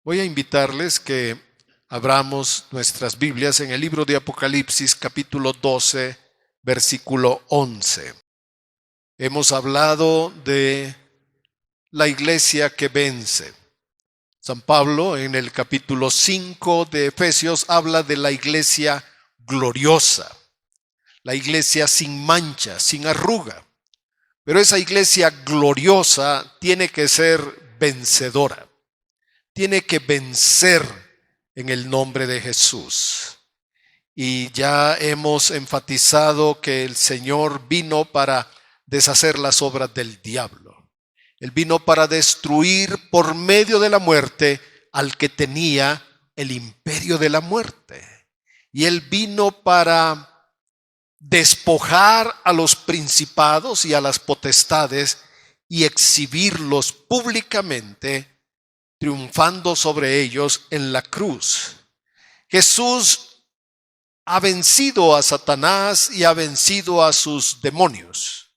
Voy a invitarles que abramos nuestras Biblias en el libro de Apocalipsis, capítulo 12, versículo 11. Hemos hablado de la iglesia que vence. San Pablo, en el capítulo 5 de Efesios, habla de la iglesia gloriosa, la iglesia sin mancha, sin arruga. Pero esa iglesia gloriosa tiene que ser vencedora. Tiene que vencer en el nombre de Jesús. Y ya hemos enfatizado que el Señor vino para deshacer las obras del diablo. Él vino para destruir por medio de la muerte al que tenía el imperio de la muerte. Y Él vino para despojar a los principados y a las potestades y exhibirlos públicamente, triunfando sobre ellos en la cruz. Jesús ha vencido a Satanás y ha vencido a sus demonios.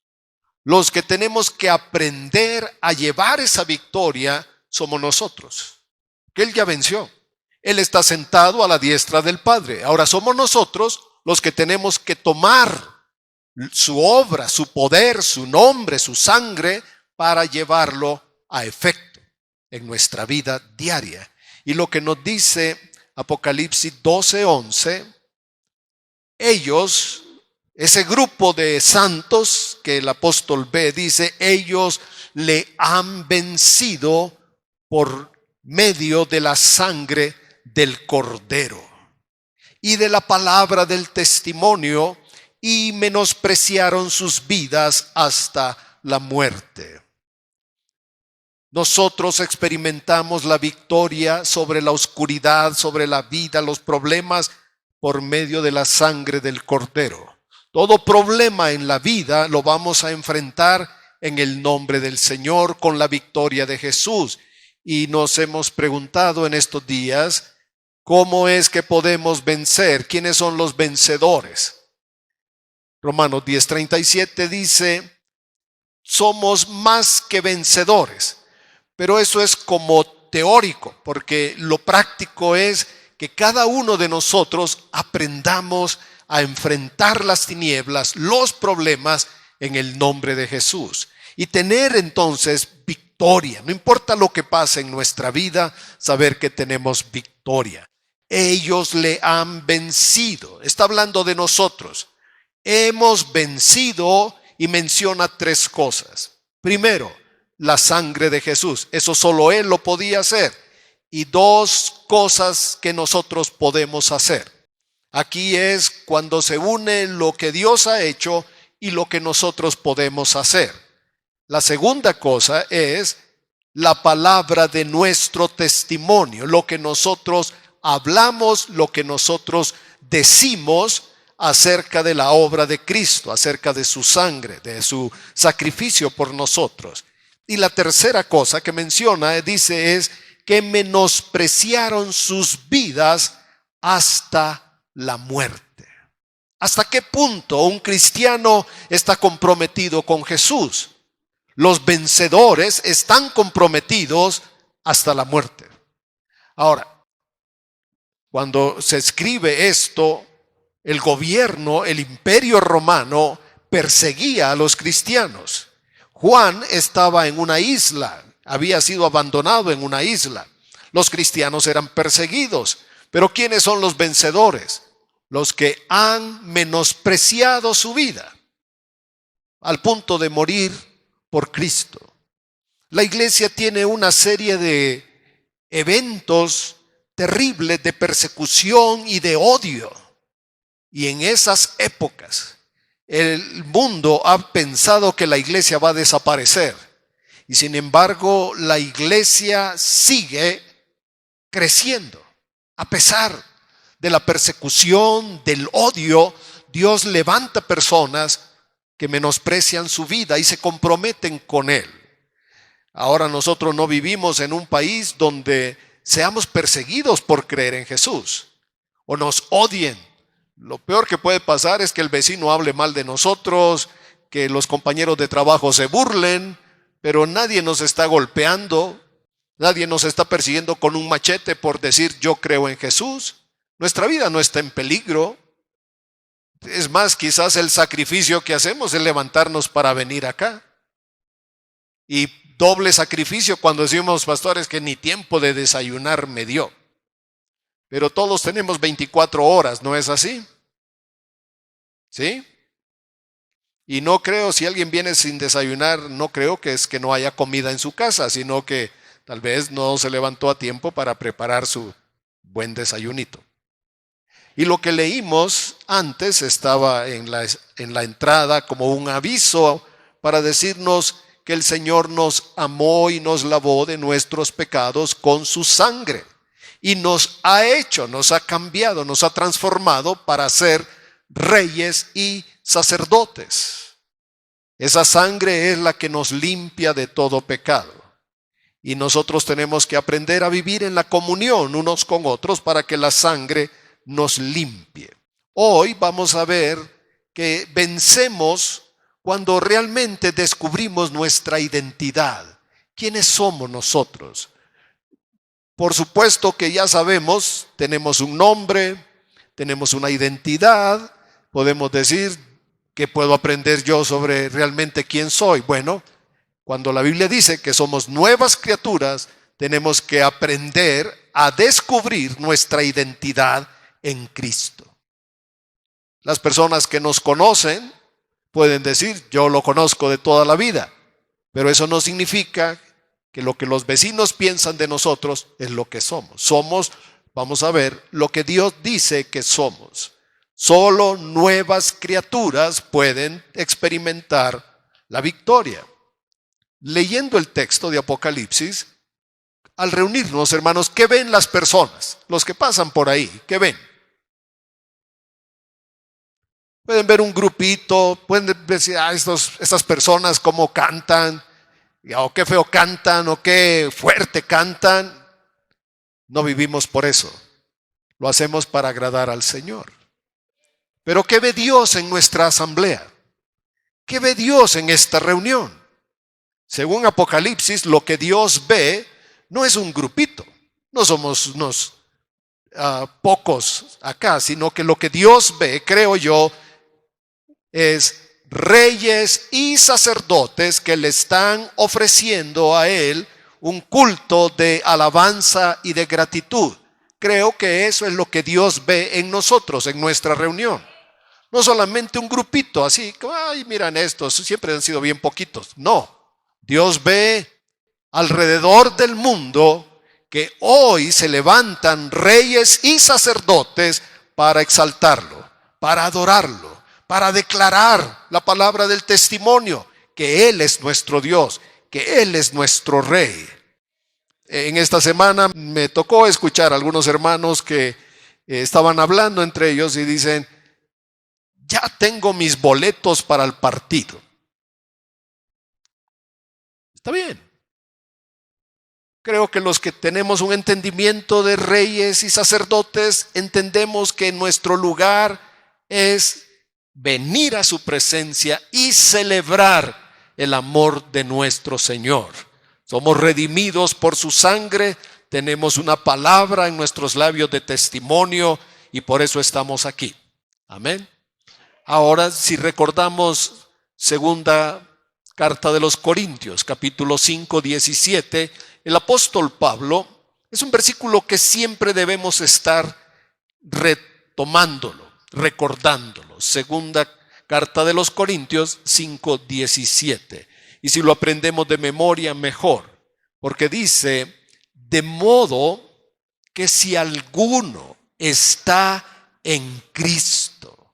Los que tenemos que aprender a llevar esa victoria somos nosotros, que Él ya venció. Él está sentado a la diestra del Padre. Ahora somos nosotros los que tenemos que tomar su obra, su poder, su nombre, su sangre, para llevarlo a efecto en nuestra vida diaria. Y lo que nos dice Apocalipsis 12:11, ellos, ese grupo de santos que el apóstol ve, dice, ellos le han vencido por medio de la sangre del Cordero y de la palabra del testimonio, y menospreciaron sus vidas hasta la muerte. Nosotros experimentamos la victoria sobre la oscuridad, sobre la vida, los problemas, por medio de la sangre del Cordero. Todo problema en la vida lo vamos a enfrentar en el nombre del Señor, con la victoria de Jesús. Y nos hemos preguntado en estos días, ¿cómo es que podemos vencer? ¿Quiénes son los vencedores? Romanos 10:37 dice, somos más que vencedores. Pero eso es como teórico, porque lo práctico es que cada uno de nosotros aprendamos a enfrentar las tinieblas, los problemas, en el nombre de Jesús. Y tener entonces victoria. No importa lo que pase en nuestra vida, saber que tenemos victoria. Ellos le han vencido. Está hablando de nosotros. Hemos vencido, y menciona tres cosas. Primero, la sangre de Jesús. Eso solo Él lo podía hacer. Y dos cosas que nosotros podemos hacer. Aquí es cuando se une lo que Dios ha hecho y lo que nosotros podemos hacer. La segunda cosa es la palabra de nuestro testimonio, lo que nosotros hablamos, lo que nosotros decimos acerca de la obra de Cristo, acerca de su sangre, de su sacrificio por nosotros. Y la tercera cosa que menciona, dice, es que menospreciaron sus vidas hasta la muerte. ¿Hasta qué punto un cristiano está comprometido con Jesús? Los vencedores están comprometidos hasta la muerte. Ahora, cuando se escribe esto, el gobierno, el imperio romano, perseguía a los cristianos. Juan estaba en una isla, había sido abandonado en una isla. Los cristianos eran perseguidos. Pero ¿quiénes son los vencedores? Los que han menospreciado su vida al punto de morir por Cristo. La iglesia tiene una serie de eventos terribles de persecución y de odio. Y en esas épocas, el mundo ha pensado que la iglesia va a desaparecer. Y sin embargo, la iglesia sigue creciendo. A pesar de la persecución, del odio, Dios levanta personas que menosprecian su vida y se comprometen con Él. Ahora nosotros no vivimos en un país donde seamos perseguidos por creer en Jesús o nos odien. Lo peor que puede pasar es que el vecino hable mal de nosotros, que los compañeros de trabajo se burlen, pero nadie nos está golpeando, Nadie nos está persiguiendo con un machete por decir yo creo en Jesús. Nuestra vida no está en peligro. Es más, quizás el sacrificio que hacemos es levantarnos para venir acá. Y doble sacrificio cuando decimos, pastores, que ni tiempo de desayunar me dio. Pero todos tenemos 24 horas, ¿no es así? ¿Sí? Y no creo, si alguien viene sin desayunar, no creo que es que no haya comida en su casa, sino que tal vez no se levantó a tiempo para preparar su buen desayunito. Y lo que leímos antes estaba en la entrada como un aviso para decirnos que el Señor nos amó y nos lavó de nuestros pecados con su sangre. Y nos ha hecho, nos ha cambiado, nos ha transformado para ser reyes y sacerdotes. Esa sangre es la que nos limpia de todo pecado. Y nosotros tenemos que aprender a vivir en la comunión unos con otros para que la sangre nos limpie. Hoy vamos a ver que vencemos cuando realmente descubrimos nuestra identidad. ¿Quiénes somos nosotros? Por supuesto que ya sabemos, tenemos un nombre, tenemos una identidad, podemos decir, ¿qué puedo aprender yo sobre realmente quién soy? Bueno, cuando la Biblia dice que somos nuevas criaturas, tenemos que aprender a descubrir nuestra identidad en Cristo. Las personas que nos conocen pueden decir, yo lo conozco de toda la vida, pero eso no significa que lo que los vecinos piensan de nosotros es lo que somos. Somos, vamos a ver, lo que Dios dice que somos. Solo nuevas criaturas pueden experimentar la victoria. Leyendo el texto de Apocalipsis, al reunirnos, hermanos, ¿qué ven las personas? Los que pasan por ahí, ¿qué ven? Pueden ver un grupito, pueden decir, estas personas cómo cantan, o qué feo cantan, o qué fuerte cantan. No vivimos por eso. Lo hacemos para agradar al Señor. Pero ¿qué ve Dios en nuestra asamblea? ¿Qué ve Dios en esta reunión? Según Apocalipsis, lo que Dios ve no es un grupito. No somos unos pocos acá, sino que lo que Dios ve, creo yo, es reyes y sacerdotes que le están ofreciendo a Él un culto de alabanza y de gratitud. Creo que eso es lo que Dios ve en nosotros, en nuestra reunión. No solamente un grupito así, ay, miran estos, siempre han sido bien poquitos. No, Dios ve alrededor del mundo que hoy se levantan reyes y sacerdotes para exaltarlo, para adorarlo, para declarar la palabra del testimonio, que Él es nuestro Dios, que Él es nuestro Rey. En esta semana me tocó escuchar a algunos hermanos que estaban hablando entre ellos y dicen, ya tengo mis boletos para el partido. Está bien. Creo que los que tenemos un entendimiento de reyes y sacerdotes entendemos que nuestro lugar es venir a su presencia y celebrar el amor de nuestro Señor. Somos redimidos por su sangre, tenemos una palabra en nuestros labios de testimonio y por eso estamos aquí. Amén. Ahora, si recordamos segunda carta de los Corintios, capítulo 5, 17, el apóstol Pablo, es un versículo que siempre debemos estar retomándolo, recordándolo. Segunda carta de los Corintios 5, 17. Y si lo aprendemos de memoria, mejor. Porque dice, de modo que si alguno está en Cristo,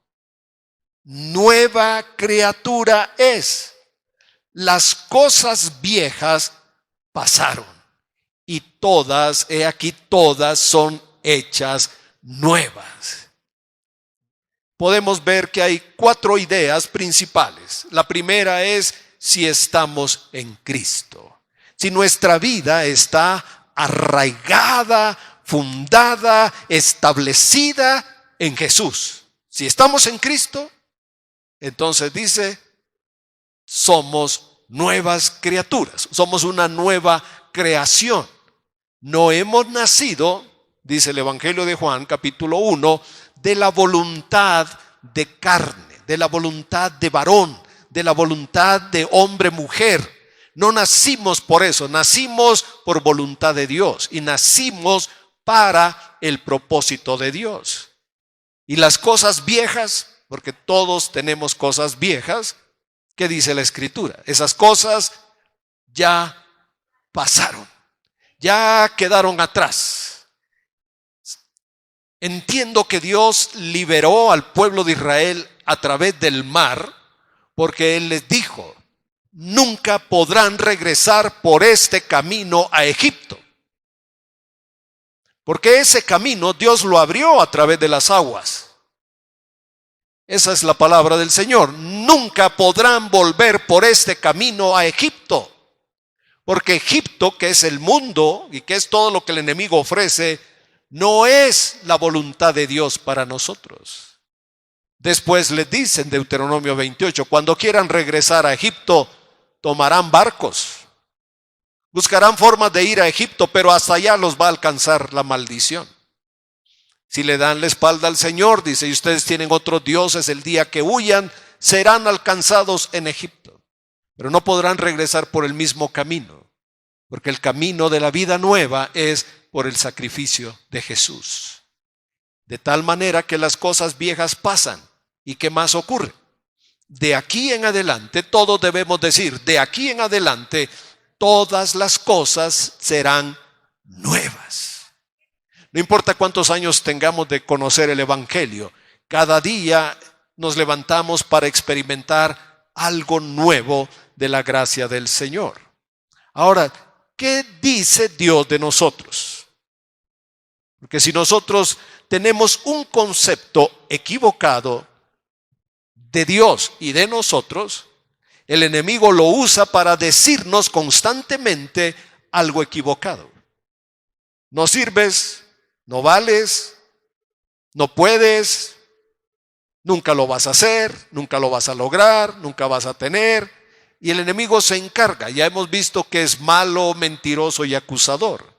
nueva criatura es. Las cosas viejas pasaron y todas, he aquí, todas son hechas nuevas. Podemos ver que hay 4 ideas principales. La primera es si estamos en Cristo. Si nuestra vida está arraigada, fundada, establecida en Jesús. Si estamos en Cristo, entonces dice, somos nuevas criaturas, somos una nueva creación. No hemos nacido, dice el Evangelio de Juan, capítulo 1, de la voluntad de carne, de la voluntad de varón, de la voluntad de hombre-mujer. No nacimos por eso, nacimos por voluntad de Dios y nacimos para el propósito de Dios. Y las cosas viejas, porque todos tenemos cosas viejas, ¿qué dice la Escritura? Esas cosas ya pasaron, ya quedaron atrás. Entiendo que Dios liberó al pueblo de Israel a través del mar, porque Él les dijo: nunca podrán regresar por este camino a Egipto. Porque ese camino Dios lo abrió a través de las aguas. Esa es la palabra del Señor. Nunca podrán volver por este camino a Egipto. Porque Egipto, que es el mundo y que es todo lo que el enemigo ofrece, no es la voluntad de Dios para nosotros. Después les dice en Deuteronomio 28, cuando quieran regresar a Egipto, tomarán barcos, buscarán formas de ir a Egipto, pero hasta allá los va a alcanzar la maldición. Si le dan la espalda al Señor, dice, y ustedes tienen otros dioses, el día que huyan, serán alcanzados en Egipto. Pero no podrán regresar por el mismo camino, porque el camino de la vida nueva es por el sacrificio de Jesús. De tal manera que las cosas viejas pasan. ¿Y qué más ocurre? De aquí en adelante, todos debemos decir, de aquí en adelante, todas las cosas serán nuevas. No importa cuántos años tengamos de conocer el Evangelio, cada día nos levantamos para experimentar algo nuevo de la gracia del Señor. Ahora, ¿qué dice Dios de nosotros? Porque si nosotros tenemos un concepto equivocado de Dios y de nosotros, el enemigo lo usa para decirnos constantemente algo equivocado. No sirves, no vales, no puedes, nunca lo vas a hacer, nunca lo vas a lograr, nunca vas a tener. Y el enemigo se encarga. Ya hemos visto que es malo, mentiroso y acusador.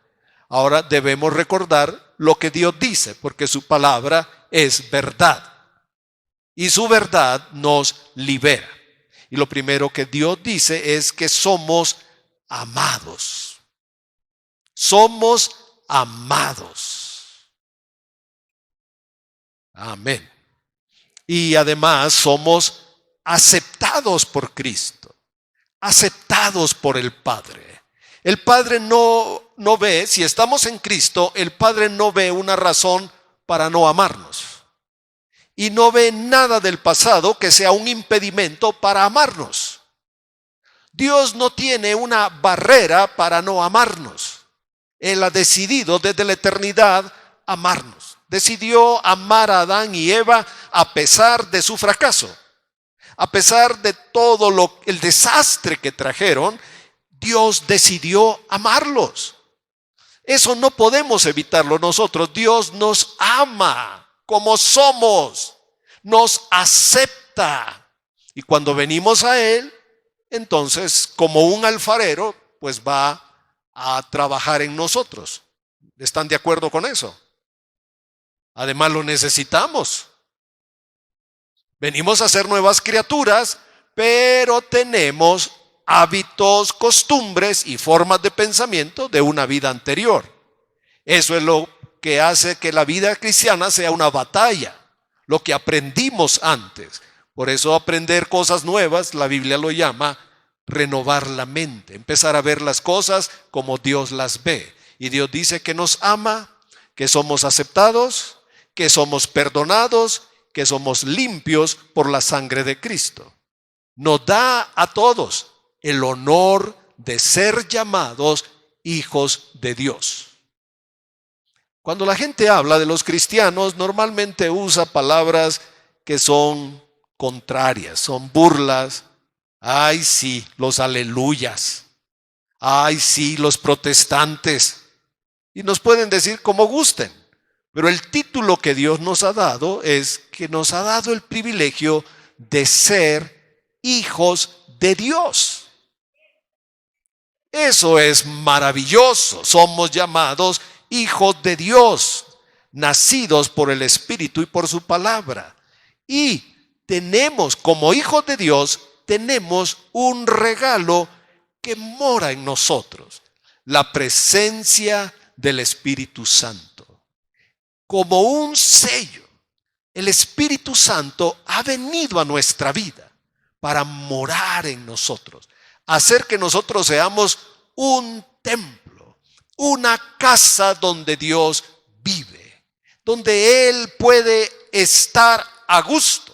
Ahora debemos recordar lo que Dios dice, porque su palabra es verdad. Y su verdad nos libera. Y lo primero que Dios dice es que somos amados. Somos amados. Amén. Y además somos aceptados por Cristo. Aceptados por el Padre. El Padre no ve, si estamos en Cristo, el Padre no ve una razón para no amarnos. Y no ve nada del pasado que sea un impedimento para amarnos. Dios no tiene una barrera para no amarnos. Él ha decidido desde la eternidad amarnos. Decidió amar a Adán y Eva a pesar de su fracaso. A pesar de todo el desastre que trajeron, Dios decidió amarlos. Eso no podemos evitarlo nosotros. Dios nos ama como somos, nos acepta. Y cuando venimos a Él, entonces como un alfarero, pues va a trabajar en nosotros. ¿Están de acuerdo con eso? Además lo necesitamos. Venimos a ser nuevas criaturas, pero tenemos hábitos, costumbres y formas de pensamiento de una vida anterior. Eso es lo que hace que la vida cristiana sea una batalla, lo que aprendimos antes. Por eso aprender cosas nuevas, la Biblia lo llama renovar la mente, empezar a ver las cosas como Dios las ve. Y Dios dice que nos ama, que somos aceptados, que somos perdonados, que somos limpios por la sangre de Cristo. Nos da a todos el honor de ser llamados hijos de Dios. Cuando la gente habla de los cristianos, normalmente usa palabras que son contrarias, son burlas. Ay, sí, los aleluyas. Ay, sí, los protestantes. Y nos pueden decir como gusten. Pero el título que Dios nos ha dado es que nos ha dado el privilegio de ser hijos de Dios. Eso es maravilloso. Somos llamados hijos de Dios, nacidos por el Espíritu y por su palabra. Y tenemos, como hijos de Dios, tenemos un regalo que mora en nosotros: la presencia del Espíritu Santo. Como un sello, el Espíritu Santo ha venido a nuestra vida para morar en nosotros, hacer que nosotros seamos un templo, una casa donde Dios vive, donde Él puede estar a gusto.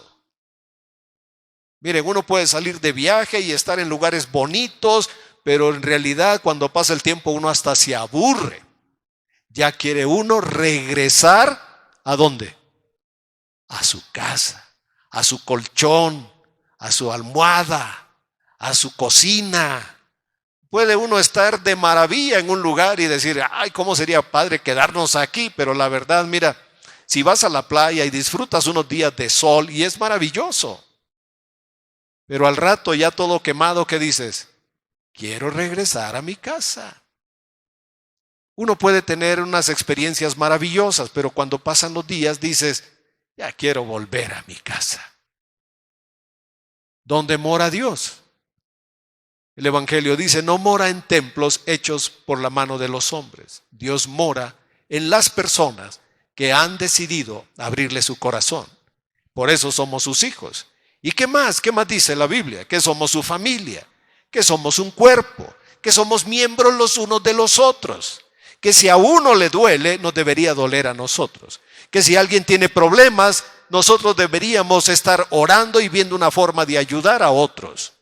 Miren, uno puede salir de viaje y estar en lugares bonitos, pero en realidad cuando pasa el tiempo uno hasta se aburre. Ya quiere uno regresar, ¿a dónde? A su casa, a su colchón, a su almohada, a su cocina. Puede uno estar de maravilla en un lugar y decir, ay, cómo sería padre quedarnos aquí, pero la verdad, mira, si vas a la playa y disfrutas unos días de sol y es maravilloso, pero al rato ya todo quemado, ¿qué dices? Quiero regresar a mi casa. Uno puede tener unas experiencias maravillosas, pero cuando pasan los días dices, ya quiero volver a mi casa. ¿Dónde mora Dios? El Evangelio dice, no mora en templos hechos por la mano de los hombres. Dios mora en las personas que han decidido abrirle su corazón. Por eso somos sus hijos. ¿Y qué más? ¿Qué más dice la Biblia? Que somos su familia, que somos un cuerpo, que somos miembros los unos de los otros, que si a uno le duele, nos debería doler a nosotros, que si alguien tiene problemas, nosotros deberíamos estar orando y viendo una forma de ayudar a otros,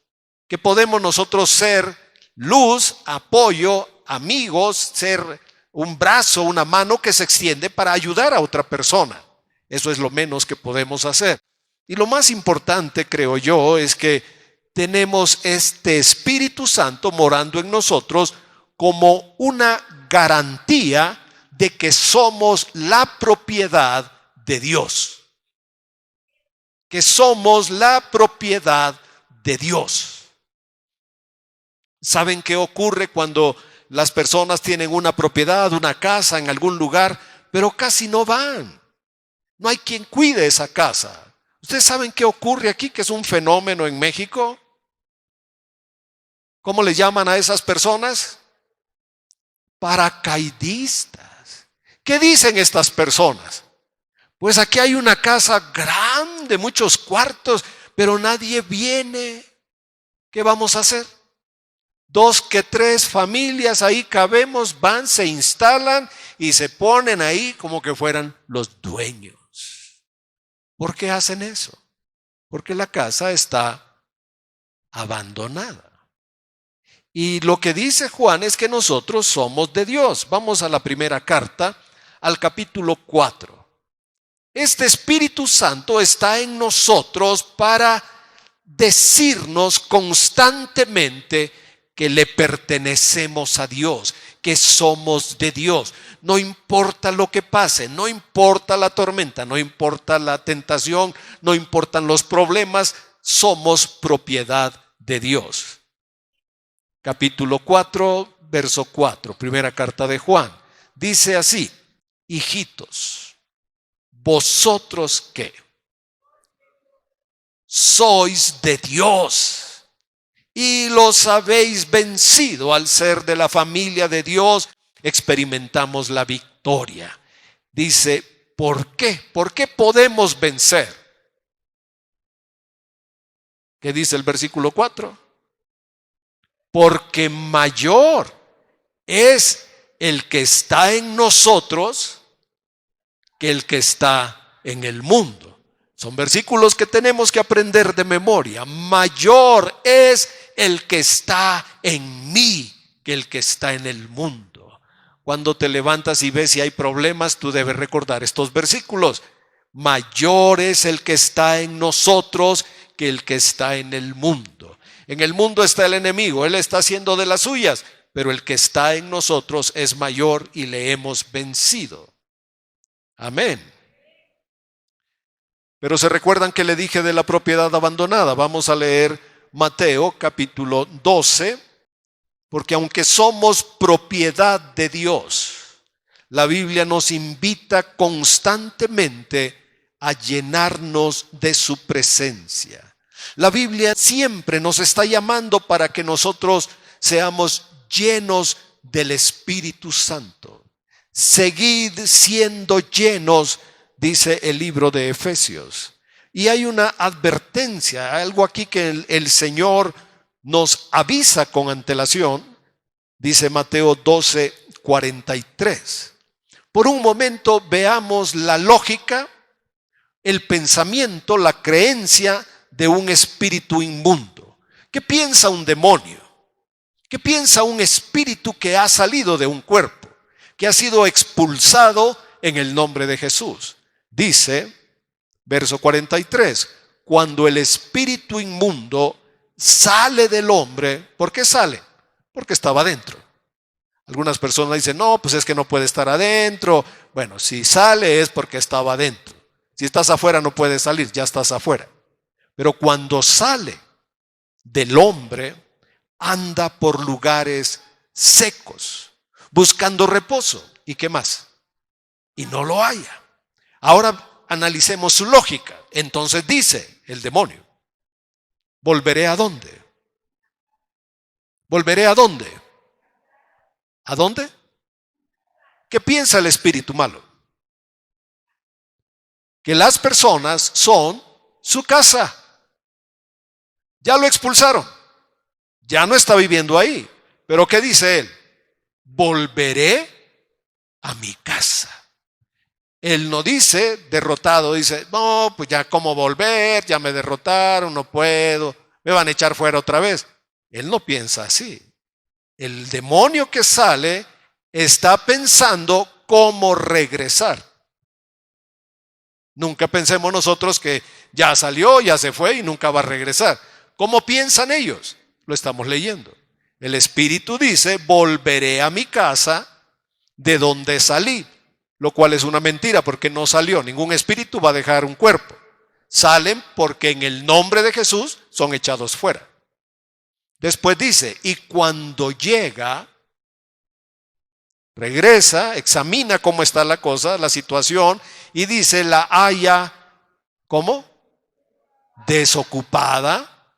que podemos nosotros ser luz, apoyo, amigos, ser un brazo, una mano que se extiende para ayudar a otra persona. Eso es lo menos que podemos hacer. Y lo más importante, creo yo, es que tenemos este Espíritu Santo morando en nosotros como una garantía de que somos la propiedad de Dios. Que somos la propiedad de Dios. ¿Saben qué ocurre cuando las personas tienen una propiedad, una casa en algún lugar, pero casi no van? No hay quien cuide esa casa. ¿Ustedes saben qué ocurre aquí, que es un fenómeno en México? ¿Cómo le llaman a esas personas? Paracaidistas. ¿Qué dicen estas personas? Pues aquí hay una casa grande, muchos cuartos, pero nadie viene. ¿Qué vamos a hacer? 2 que 3 familias ahí cabemos, van, se instalan y se ponen ahí como que fueran los dueños. ¿Por qué hacen eso? Porque la casa está abandonada. Y lo que dice Juan es que nosotros somos de Dios. Vamos a la primera carta, al capítulo 4. Este Espíritu Santo está en nosotros para decirnos constantemente que le pertenecemos a Dios, que somos de Dios. No importa lo que pase, no importa la tormenta, no importa la tentación, no importan los problemas, somos propiedad de Dios. Capítulo 4, verso 4, primera carta de Juan. Dice así: hijitos, ¿vosotros qué? Sois de Dios y los habéis vencido. Al ser de la familia de Dios, experimentamos la victoria. Dice, ¿por qué? ¿Por qué podemos vencer? ¿Qué dice el versículo 4? Porque mayor es el que está en nosotros que el que está en el mundo. Son versículos que tenemos que aprender de memoria. Mayor es el que está en mí que el que está en el mundo. Cuando te levantas y ves si hay problemas, tú debes recordar estos versículos. Mayor es el que está en nosotros que el que está en el mundo. En el mundo está el enemigo, él está haciendo de las suyas, pero el que está en nosotros es mayor y le hemos vencido. Amén. Pero se recuerdan que le dije de la propiedad abandonada. Vamos a leer Mateo capítulo 12, Porque aunque somos propiedad de Dios, la Biblia nos invita constantemente a llenarnos de su presencia. La Biblia siempre nos está llamando para que nosotros seamos llenos del Espíritu Santo. Seguid siendo llenos, dice el libro de Efesios. Y hay una advertencia, algo aquí que el Señor nos avisa con antelación. Dice Mateo 12:43. Por un momento veamos la lógica, el pensamiento, la creencia de un espíritu inmundo. ¿Qué piensa un demonio? ¿Qué piensa un espíritu que ha salido de un cuerpo, que ha sido expulsado en el nombre de Jesús? Dice, verso 43, cuando el espíritu inmundo sale del hombre, ¿por qué sale? Porque estaba adentro. Algunas personas dicen, no, pues es que no puede estar adentro. Bueno, si sale es porque estaba adentro. Si estás afuera no puedes salir, ya estás afuera. Pero cuando sale del hombre, anda por lugares secos, buscando reposo. ¿Y qué más? Y no lo haya. Ahora analicemos su lógica. Entonces dice el demonio, ¿volveré a dónde? ¿Volveré a dónde? ¿A dónde? ¿Qué piensa el espíritu malo? Que las personas son su casa. Ya lo expulsaron. Ya no está viviendo ahí. Pero ¿qué dice él? Volveré a mi casa. Él no dice derrotado, dice, no, pues ya cómo volver, ya me derrotaron, no puedo, me van a echar fuera otra vez. Él no piensa así. El demonio que sale está pensando cómo regresar. Nunca pensemos nosotros que ya salió, ya se fue y nunca va a regresar. ¿Cómo piensan ellos? Lo estamos leyendo. El Espíritu dice, volveré a mi casa de donde salí. Lo cual es una mentira porque no salió. Ningún espíritu va a dejar un cuerpo. Salen porque en el nombre de Jesús son echados fuera. Después dice, y cuando llega, regresa, examina cómo está la cosa, la situación, y dice, la haya, ¿cómo? Desocupada,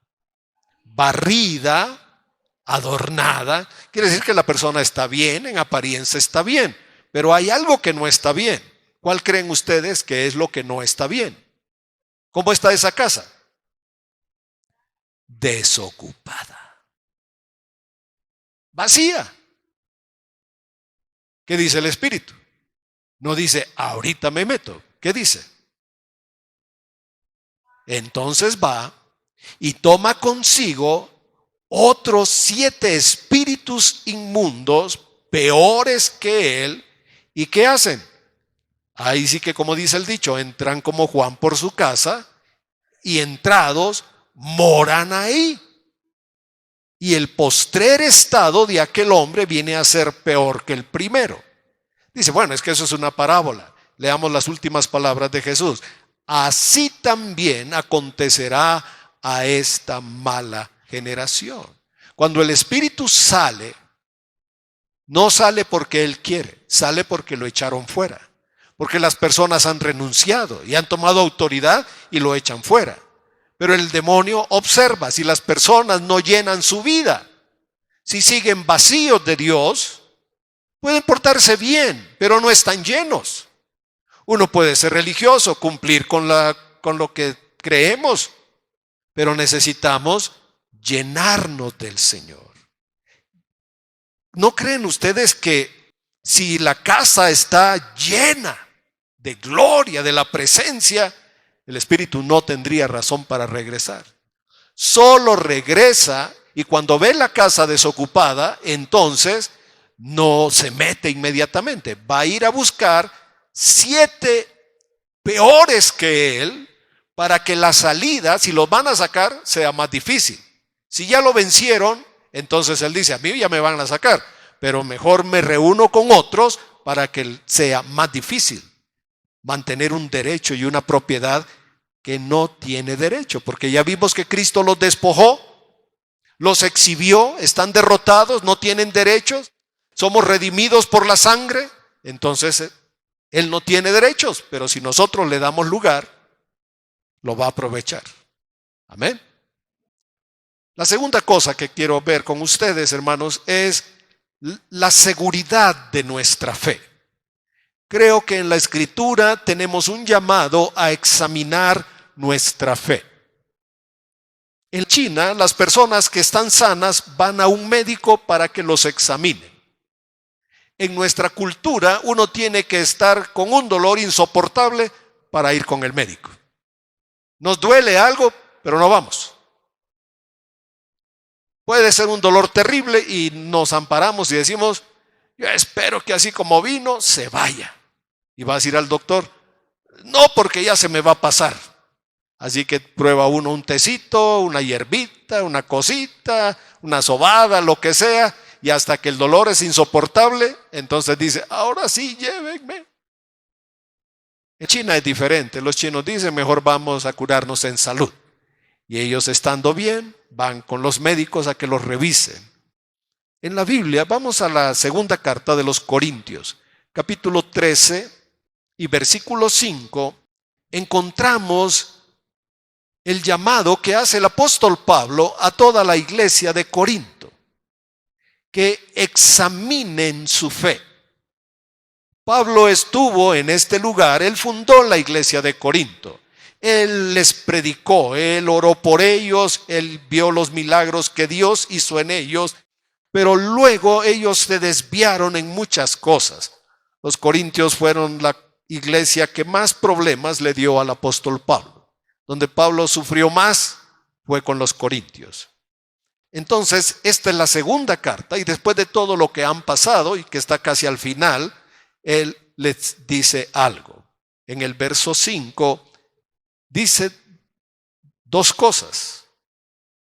barrida, adornada. Quiere decir que la persona está bien, en apariencia está bien, pero hay algo que no está bien. ¿Cuál creen ustedes que es lo que no está bien? ¿Cómo está esa casa? Desocupada. Vacía. ¿Qué dice el Espíritu? No dice, ahorita me meto. ¿Qué dice? Entonces va y toma consigo otros 7 espíritus inmundos, peores que él. ¿Y qué hacen? Ahí sí que, como dice el dicho, entran como Juan por su casa y entrados moran ahí. Y el postrer estado de aquel hombre viene a ser peor que el primero. Dice, bueno, es que eso es una parábola. Leamos las últimas palabras de Jesús. Así también acontecerá a esta mala generación. Cuando el espíritu sale, no sale porque él quiere, sale porque lo echaron fuera. Porque las personas han renunciado y han tomado autoridad y lo echan fuera. Pero el demonio observa si las personas no llenan su vida, si siguen vacíos de Dios, pueden portarse bien, pero no están llenos. Uno puede ser religioso, cumplir con lo que creemos, pero necesitamos llenarnos del Señor. ¿No creen ustedes que si la casa está llena de gloria, de la presencia, el espíritu no tendría razón para regresar? Solo regresa y cuando ve la casa desocupada, entonces no se mete inmediatamente. Va a ir a buscar 7 peores que él para que la salida, si los van a sacar, sea más difícil. Si ya lo vencieron, entonces él dice, a mí ya me van a sacar, pero mejor me reúno con otros para que sea más difícil mantener un derecho y una propiedad que no tiene derecho, porque ya vimos que Cristo los despojó, los exhibió, están derrotados, no tienen derechos, somos redimidos por la sangre, entonces Él no tiene derechos, pero si nosotros le damos lugar, lo va a aprovechar. Amén. La segunda cosa que quiero ver con ustedes, hermanos, es la seguridad de nuestra fe. Creo que en la Escritura tenemos un llamado a examinar nuestra fe. En China, las personas que están sanas van a un médico para que los examine. En nuestra cultura, uno tiene que estar con un dolor insoportable para ir con el médico. Nos duele algo, pero no vamos. Puede ser un dolor terrible y nos amparamos y decimos, yo espero que así como vino, se vaya. Y vas a ir al doctor, no, porque ya se me va a pasar. Así que prueba uno un tecito, una hierbita, una cosita, una sobada, lo que sea, y hasta que el dolor es insoportable, entonces dice, ahora sí, llévenme. En China es diferente, los chinos dicen, mejor vamos a curarnos en salud. Y ellos estando bien, van con los médicos a que los revisen. En la Biblia, vamos a la segunda carta de los Corintios, capítulo 13 y versículo 5, encontramos el llamado que hace el apóstol Pablo a toda la iglesia de Corinto, que examinen su fe. Pablo estuvo en este lugar, él fundó la iglesia de Corinto, él les predicó, él oró por ellos, él vio los milagros que Dios hizo en ellos, pero luego ellos se desviaron en muchas cosas. Los corintios fueron la iglesia que más problemas le dio al apóstol Pablo. Donde Pablo sufrió más fue con los corintios. Entonces, esta es la segunda carta y después de todo lo que han pasado y que está casi al final, él les dice algo. En el verso 5 dice dos cosas.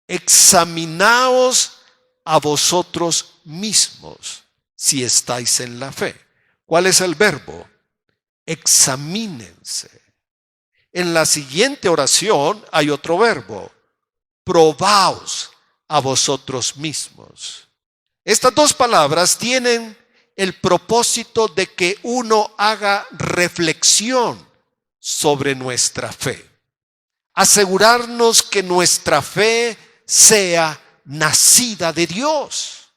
Examinaos a vosotros mismos si estáis en la fe. ¿Cuál es el verbo? Examínense. En la siguiente oración hay otro verbo, probaos a vosotros mismos. Estas dos palabras tienen el propósito de que uno haga reflexión sobre nuestra fe. Asegurarnos que nuestra fe sea nacida de Dios,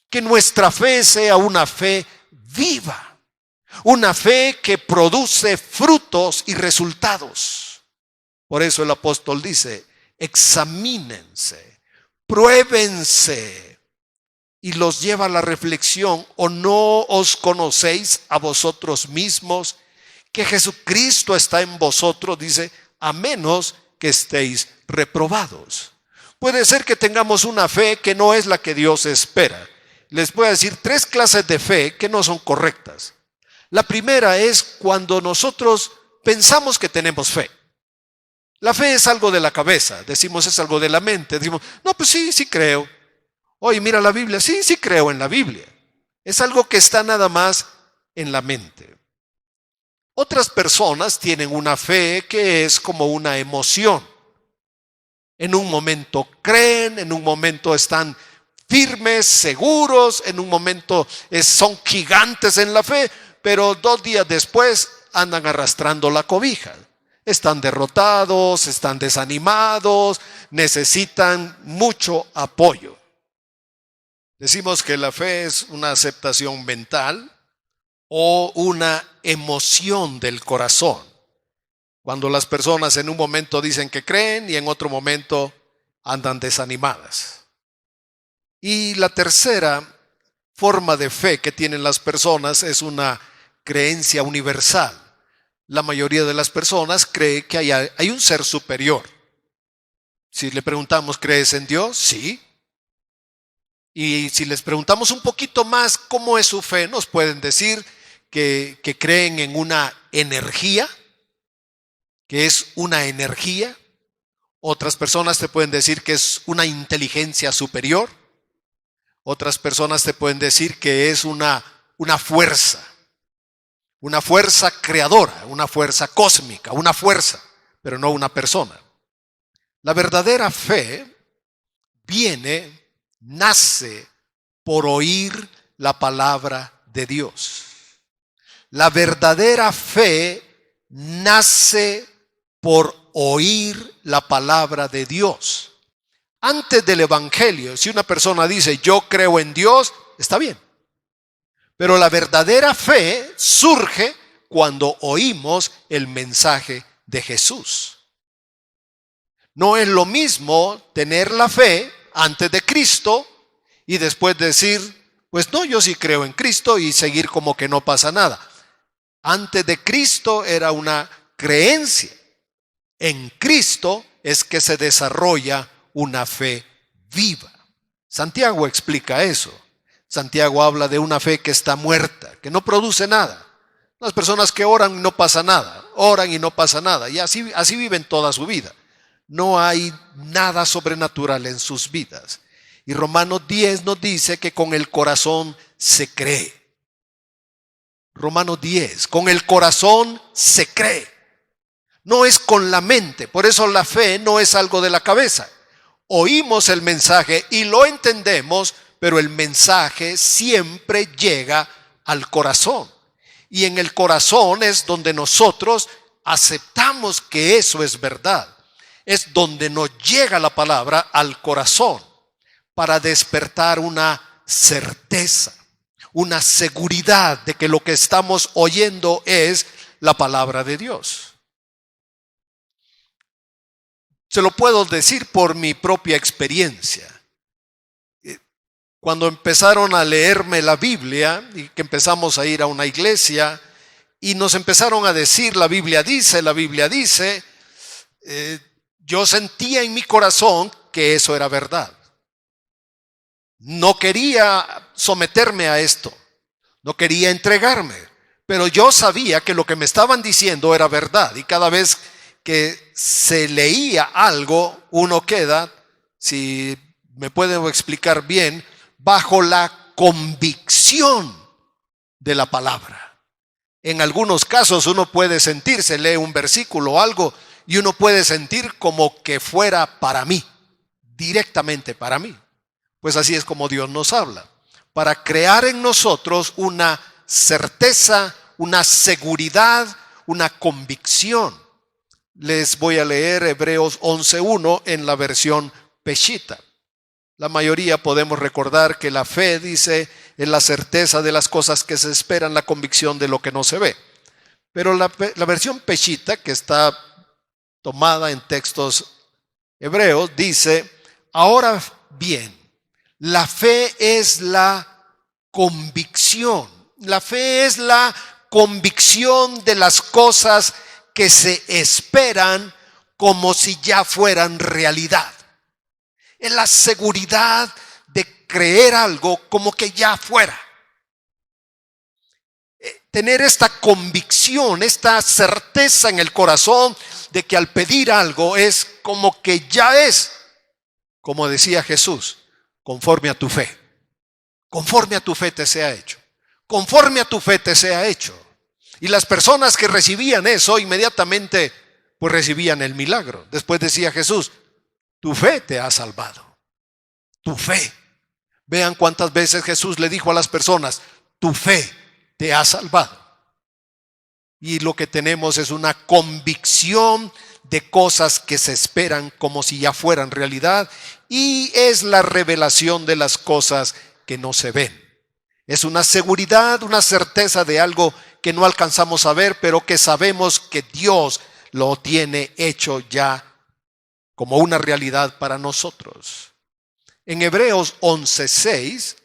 que nuestra fe sea una fe viva. Una fe que produce frutos y resultados. Por eso el apóstol dice, examínense, pruébense. Y los lleva a la reflexión, ¿o no os conocéis a vosotros mismos que Jesucristo está en vosotros? Dice, a menos que estéis reprobados. Puede ser que tengamos una fe que no es la que Dios espera. Les voy a decir 3 clases de fe que no son correctas. La primera es cuando nosotros pensamos que tenemos fe. La fe es algo de la cabeza, decimos es algo de la mente, decimos, no, pues sí creo. Oye, mira la Biblia, sí creo en la Biblia. Es algo que está nada más en la mente. Otras personas tienen una fe que es como una emoción. En un momento creen, en un momento están firmes, seguros, en un momento son gigantes en la fe, pero 2 días después andan arrastrando la cobija. Están derrotados, están desanimados, necesitan mucho apoyo. Decimos que la fe es una aceptación mental o una emoción del corazón. Cuando las personas en un momento dicen que creen y en otro momento andan desanimadas. Y la tercera forma de fe que tienen las personas es una creencia universal. La mayoría de las personas cree que hay un ser superior. Si le preguntamos, ¿crees en Dios? Sí. Y si les preguntamos un poquito más cómo es su fe, nos pueden decir que creen en una energía, que es una energía. Otras personas te pueden decir que es una inteligencia superior. Otras personas te pueden decir que es una fuerza creadora, una fuerza cósmica, una fuerza, pero no una persona. La verdadera fe nace por oír la palabra de Dios. La verdadera fe nace por oír la palabra de Dios. Antes del Evangelio, si una persona dice yo creo en Dios, está bien. Pero la verdadera fe surge cuando oímos el mensaje de Jesús. No es lo mismo tener la fe antes de Cristo y después decir, pues no, yo sí creo en Cristo y seguir como que no pasa nada. Antes de Cristo era una creencia. En Cristo es que se desarrolla una fe viva. Santiago explica eso. Santiago habla de una fe que está muerta, que no produce nada. Las personas que oran y no pasa nada, oran y no pasa nada, y así viven toda su vida. No hay nada sobrenatural en sus vidas. Y Romanos 10 nos dice que con el corazón se cree. Romanos 10, con el corazón se cree. No es con la mente, por eso la fe no es algo de la cabeza. Oímos el mensaje y lo entendemos, pero el mensaje siempre llega al corazón. Y en el corazón es donde nosotros aceptamos que eso es verdad. Es donde nos llega la palabra al corazón para despertar una certeza, una seguridad de que lo que estamos oyendo es la palabra de Dios. Se lo puedo decir por mi propia experiencia. Cuando empezaron a leerme la Biblia y que empezamos a ir a una iglesia y nos empezaron a decir la Biblia dice, yo sentía en mi corazón que eso era verdad. No quería someterme a esto, no quería entregarme, pero yo sabía que lo que me estaban diciendo era verdad y cada vez que se leía algo, uno queda, si me pueden explicar bien, bajo la convicción de la palabra. En algunos casos uno puede sentirse, lee un versículo o algo y uno puede sentir como que fuera para mí, directamente para mí. Pues así es como Dios nos habla, para crear en nosotros una certeza, una seguridad, una convicción. Les voy a leer Hebreos 11:1 en la versión Peshitta. La mayoría podemos recordar que la fe, dice, es la certeza de las cosas que se esperan, la convicción de lo que no se ve. Pero la versión Peshitta, que está tomada en textos hebreos, dice, ahora bien, la fe es la convicción. La fe es la convicción de las cosas que se esperan como si ya fueran realidad. Es la seguridad de creer algo como que ya fuera. Tener esta convicción, esta certeza en el corazón de que al pedir algo es como que ya es, como decía Jesús, conforme a tu fe. Conforme a tu fe te sea hecho. Conforme a tu fe te sea hecho. Y las personas que recibían eso inmediatamente pues recibían el milagro. Después decía Jesús, tu fe te ha salvado. Tu fe. Vean cuántas veces Jesús le dijo a las personas, tu fe te ha salvado. Y lo que tenemos es una convicción de cosas que se esperan como si ya fueran realidad. Y es la revelación de las cosas que no se ven. Es una seguridad, una certeza de algo que no alcanzamos a ver, pero que sabemos que Dios lo tiene hecho ya como una realidad para nosotros. En Hebreos 11:6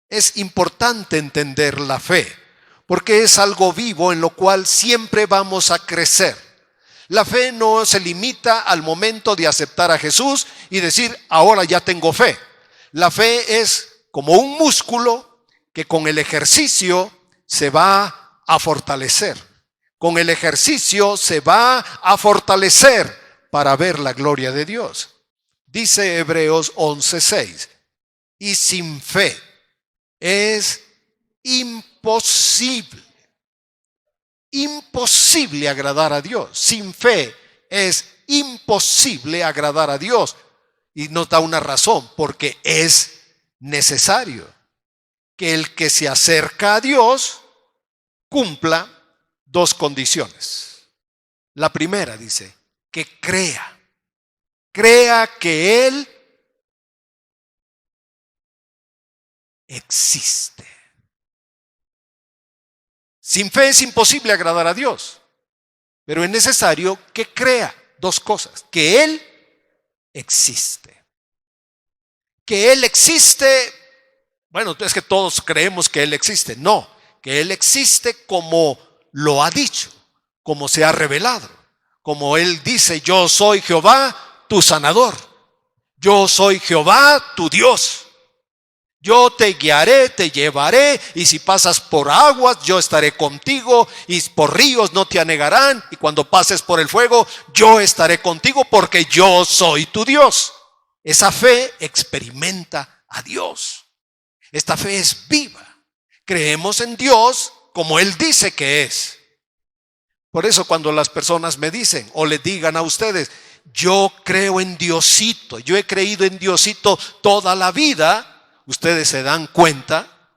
es importante entender la fe, porque es algo vivo en lo cual siempre vamos a crecer. La fe no se limita al momento de aceptar a Jesús y decir, ahora ya tengo fe. La fe es como un músculo que con el ejercicio se va a fortalecer. Con el ejercicio se va a fortalecer para ver la gloria de Dios. Dice Hebreos 11:6, y sin fe es imposible agradar a Dios. Sin fe es imposible agradar a Dios. Y nos da una razón, porque es necesario que el que se acerca a Dios cumpla dos condiciones. La primera dice, que crea que Él existe. Sin fe es imposible agradar a Dios, pero es necesario que crea dos cosas: que Él existe. Que Él existe, bueno, es que todos creemos que Él existe. No, que Él existe como lo ha dicho, como se ha revelado. Como Él dice, yo soy Jehová, tu sanador. Yo soy Jehová, tu Dios. Yo te guiaré, te llevaré, y si pasas por aguas, yo estaré contigo, y por ríos no te anegarán, y cuando pases por el fuego, yo estaré contigo, porque yo soy tu Dios. Esa fe experimenta a Dios. Esta fe es viva. Creemos en Dios como Él dice que es. Por eso cuando las personas me dicen o le digan a ustedes, yo creo en Diosito, yo he creído en Diosito toda la vida, ustedes se dan cuenta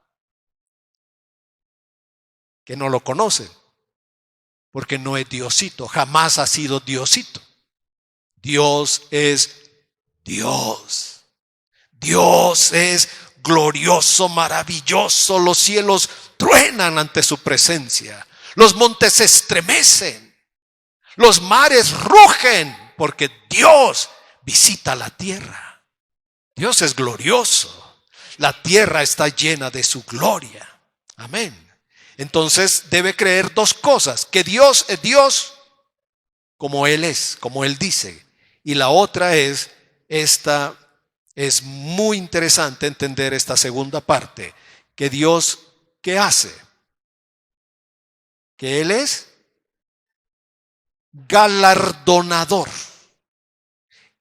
que no lo conocen, porque no es Diosito, jamás ha sido Diosito. Dios es Dios. Dios es glorioso, maravilloso. Los cielos truenan ante su presencia. Los montes se estremecen. Los mares rugen porque Dios visita la tierra. Dios es glorioso. La tierra está llena de su gloria. Amén. Entonces debe creer dos cosas: que Dios es Dios como Él es, como Él dice. Y la otra es esta. Es muy interesante entender esta segunda parte, que Dios, ¿qué hace? Que Él es galardonador,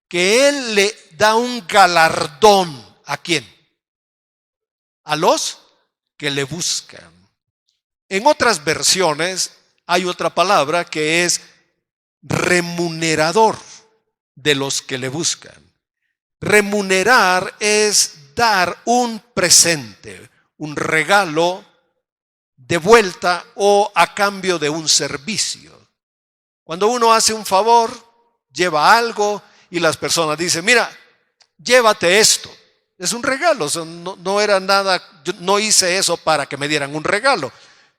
que Él le da un galardón. ¿A quién? A los que le buscan. En otras versiones hay otra palabra que es remunerador de los que le buscan. Remunerar es dar un presente, un regalo de vuelta o a cambio de un servicio. Cuando uno hace un favor, lleva algo y las personas dicen, mira, llévate esto. Es un regalo, no era nada, yo no hice eso para que me dieran un regalo.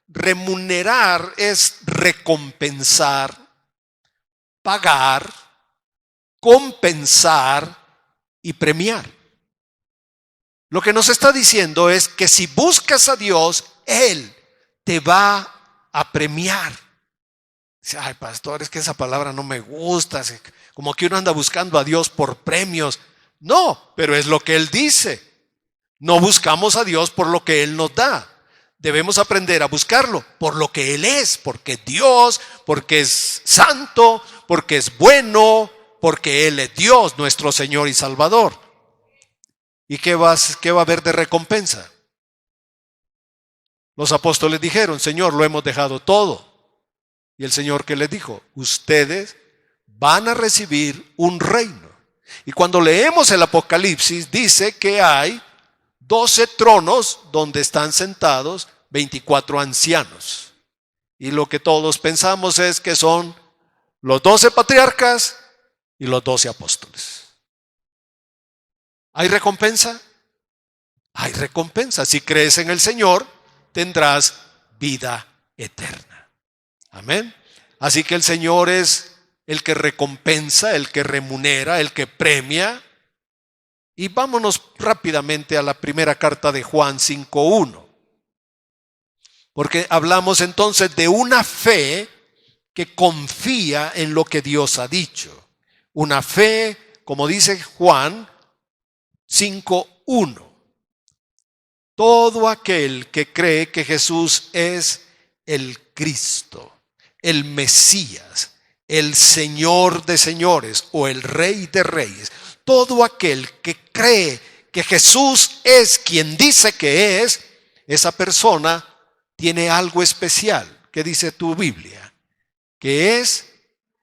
Remunerar es recompensar, pagar, compensar y premiar. Lo que nos está diciendo es que si buscas a Dios, Él te va a premiar. Dice, ay, pastor, es que esa palabra no me gusta, como que uno anda buscando a Dios por premios. No, pero es lo que Él dice. No buscamos a Dios por lo que Él nos da. Debemos aprender a buscarlo por lo que Él es, porque es Dios, porque es santo, porque es bueno, porque Él es Dios, nuestro Señor y Salvador. ¿Y qué va a haber de recompensa? Los apóstoles dijeron, Señor, lo hemos dejado todo. Y el Señor, ¿qué les dijo? Ustedes van a recibir un reino. Y cuando leemos el Apocalipsis, dice que hay 12 tronos donde están sentados 24 ancianos. Y lo que todos pensamos es que son los 12 patriarcas y los 12 apóstoles. ¿Hay recompensa? Hay recompensa. Si crees en el Señor, tendrás vida eterna. Amén. Así que el Señor es el que recompensa, el que remunera, el que premia. Y vámonos rápidamente a la primera carta de Juan 5:1. Porque hablamos entonces de una fe que confía en lo que Dios ha dicho. Una fe, como dice Juan 5:1. Todo aquel que cree que Jesús es el Cristo, el Mesías, el Señor de señores o el Rey de reyes, todo aquel que cree que Jesús es quien dice que es, esa persona tiene algo especial. ¿Qué dice tu Biblia? Que es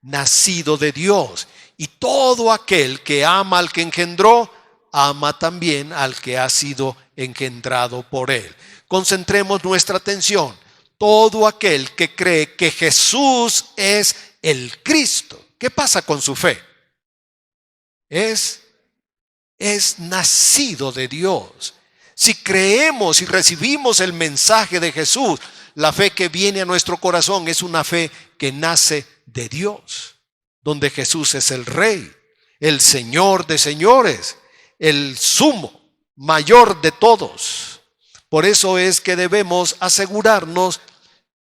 nacido de Dios. Y todo aquel que ama al que engendró, ama también al que ha sido engendrado por él. Concentremos nuestra atención. Todo aquel que cree que Jesús es el Cristo. ¿Qué pasa con su fe? Es nacido de Dios. Si creemos y recibimos el mensaje de Jesús, la fe que viene a nuestro corazón es una fe que nace de Dios, donde Jesús es el Rey, el Señor de señores, el sumo, mayor de todos. Por eso es que debemos asegurarnos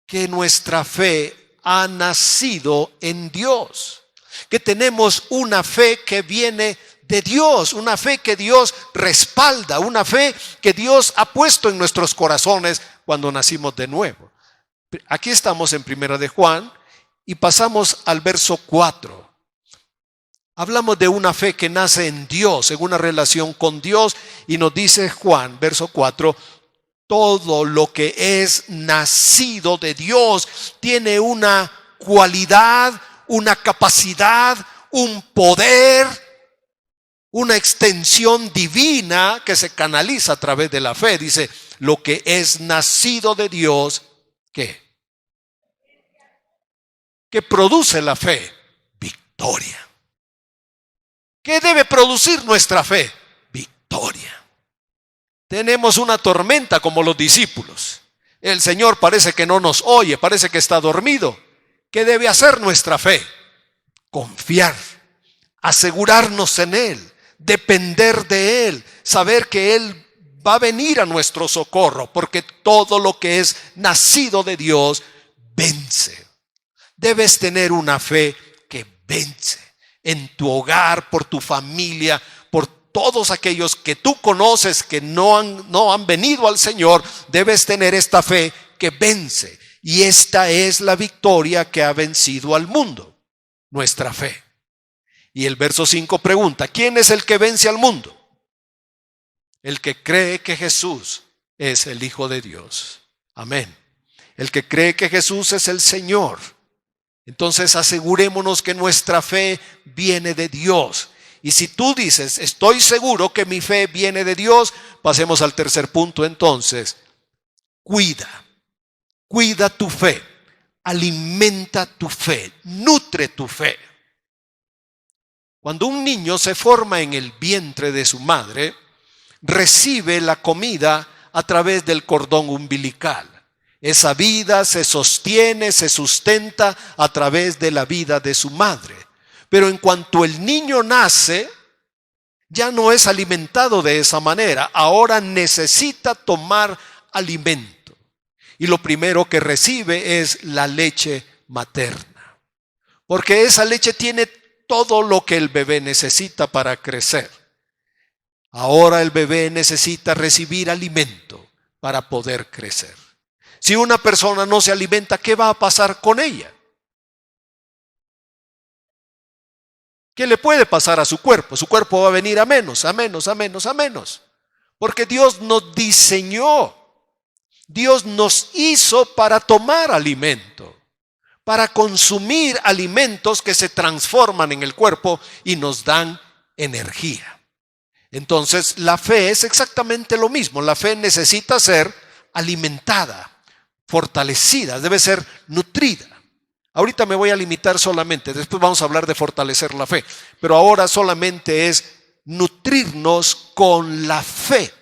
que nuestra fe ha nacido en Dios, que tenemos una fe que viene de Dios, una fe que Dios respalda, una fe que Dios ha puesto en nuestros corazones cuando nacimos de nuevo. Aquí estamos en Primera de Juan y pasamos al verso 4. Hablamos de una fe que nace en Dios, en una relación con Dios, y nos dice Juan, verso 4, todo lo que es nacido de Dios tiene una cualidad, una capacidad, un poder, una extensión divina que se canaliza a través de la fe. Dice, lo que es nacido de Dios, ¿qué? ¿Qué produce la fe? Victoria. ¿Qué debe producir nuestra fe? Victoria. Tenemos una tormenta como los discípulos. El Señor parece que no nos oye, parece que está dormido. ¿Qué debe hacer nuestra fe? Confiar, asegurarnos en Él, depender de Él, saber que Él va a venir a nuestro socorro, porque todo lo que es nacido de Dios vence. Debes tener una fe que vence en tu hogar, por tu familia, por todos aquellos que tú conoces que no han venido al Señor. Debes tener esta fe que vence. Y esta es la victoria que ha vencido al mundo, nuestra fe. Y el verso 5 pregunta, ¿quién es el que vence al mundo? El que cree que Jesús es el Hijo de Dios. Amén. El que cree que Jesús es el Señor. Entonces asegurémonos que nuestra fe viene de Dios. Y si tú dices, estoy seguro que mi fe viene de Dios, pasemos al tercer punto entonces. Cuida tu fe, alimenta tu fe, nutre tu fe. Cuando un niño se forma en el vientre de su madre, recibe la comida a través del cordón umbilical. Esa vida se sostiene, se sustenta a través de la vida de su madre. Pero en cuanto el niño nace, ya no es alimentado de esa manera. Ahora necesita tomar alimento. Y lo primero que recibe es la leche materna. Porque esa leche tiene todo lo que el bebé necesita para crecer. Ahora el bebé necesita recibir alimento para poder crecer. Si una persona no se alimenta, ¿qué va a pasar con ella? ¿Qué le puede pasar a su cuerpo? Su cuerpo va a venir a menos. Porque Dios nos diseñó. Dios nos hizo para tomar alimento, para consumir alimentos que se transforman en el cuerpo y nos dan energía. Entonces, la fe es exactamente lo mismo. La fe necesita ser alimentada, fortalecida, debe ser nutrida. Ahorita me voy a limitar solamente, después vamos a hablar de fortalecer la fe, pero ahora solamente es nutrirnos con la fe,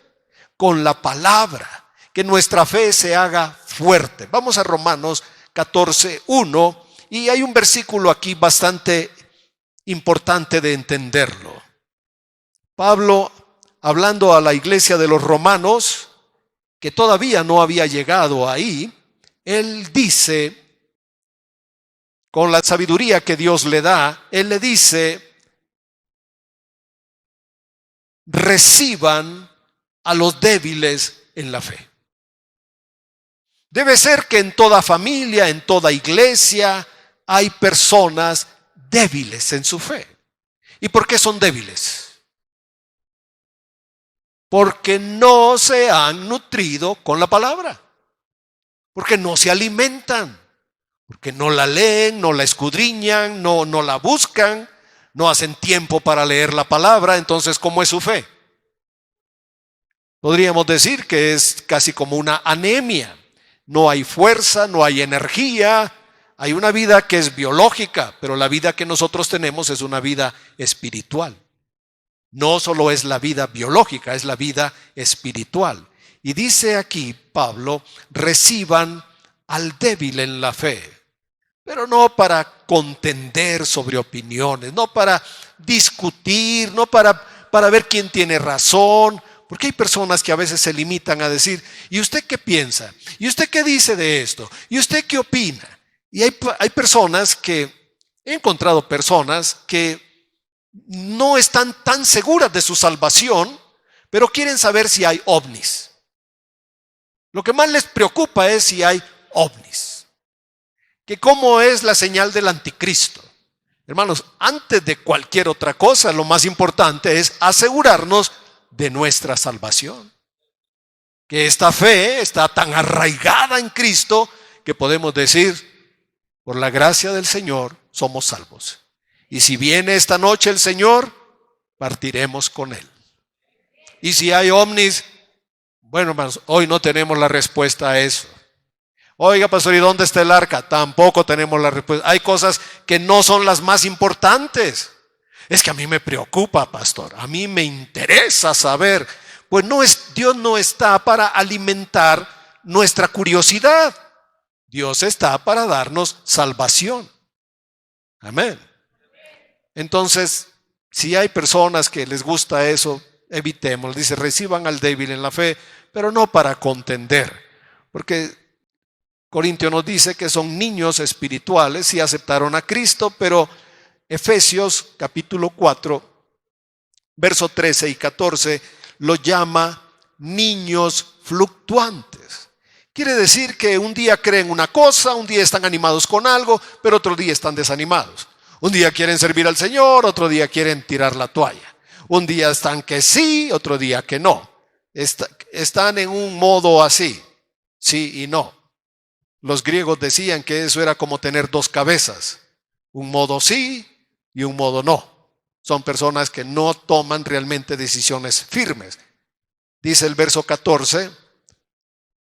con la palabra, que nuestra fe se haga fuerte. Vamos a Romanos 14:1 y hay un versículo aquí bastante importante de entenderlo. Pablo, hablando a la iglesia de los romanos, que todavía no había llegado ahí, él dice, con la sabiduría que Dios le da, él le dice, reciban a los débiles en la fe. Debe ser que en toda familia, en toda iglesia, hay personas débiles en su fe. ¿Y por qué son débiles? Porque no se han nutrido con la palabra. Porque no se alimentan. Porque no la leen, no la escudriñan, no la buscan. no hacen tiempo para leer la palabra, entonces ¿cómo es su fe? Podríamos decir que es casi como una anemia. No hay fuerza, no hay energía, hay una vida que es biológica, pero la vida que nosotros tenemos es una vida espiritual. No solo es la vida biológica, es la vida espiritual. Y dice aquí Pablo, reciban al débil en la fe, pero no para contender sobre opiniones, no para discutir, no para ver quién tiene razón, porque hay personas que a veces se limitan a decir, ¿y usted qué piensa? ¿Y usted qué dice de esto? ¿Y usted qué opina? Y hay personas que, he encontrado personas que no están tan seguras de su salvación, pero quieren saber si hay ovnis. Lo que más les preocupa es si hay ovnis. Que cómo es la señal del anticristo. Hermanos, antes de cualquier otra cosa, lo más importante es asegurarnos de nuestra salvación. Que esta fe está tan arraigada en Cristo que podemos decir, por la gracia del Señor somos salvos. Y si viene esta noche el Señor, partiremos con Él. Y si hay ovnis, bueno, hermanos, hoy no tenemos la respuesta a eso. Oiga, pastor, ¿y dónde está el arca? Tampoco tenemos la respuesta. Hay cosas que no son las más importantes. Es que a mí me preocupa, pastor. A mí me interesa saber. Pues Dios no está para alimentar nuestra curiosidad. Dios está para darnos salvación. Amén. Entonces, si hay personas que les gusta eso, evitemos. Dice, reciban al débil en la fe, pero no para contender. Porque Corintio nos dice que son niños espirituales y aceptaron a Cristo, pero Efesios capítulo 4, verso 13 y 14, lo llama niños fluctuantes. Quiere decir que un día creen una cosa, un día están animados con algo, pero otro día están desanimados. Un día quieren servir al Señor, otro día quieren tirar la toalla. Un día están que sí, otro día que no. Están en un modo así, sí y no. Los griegos decían que eso era como tener dos cabezas, un modo sí y un modo no. Son personas que no toman realmente decisiones firmes. Dice el verso 14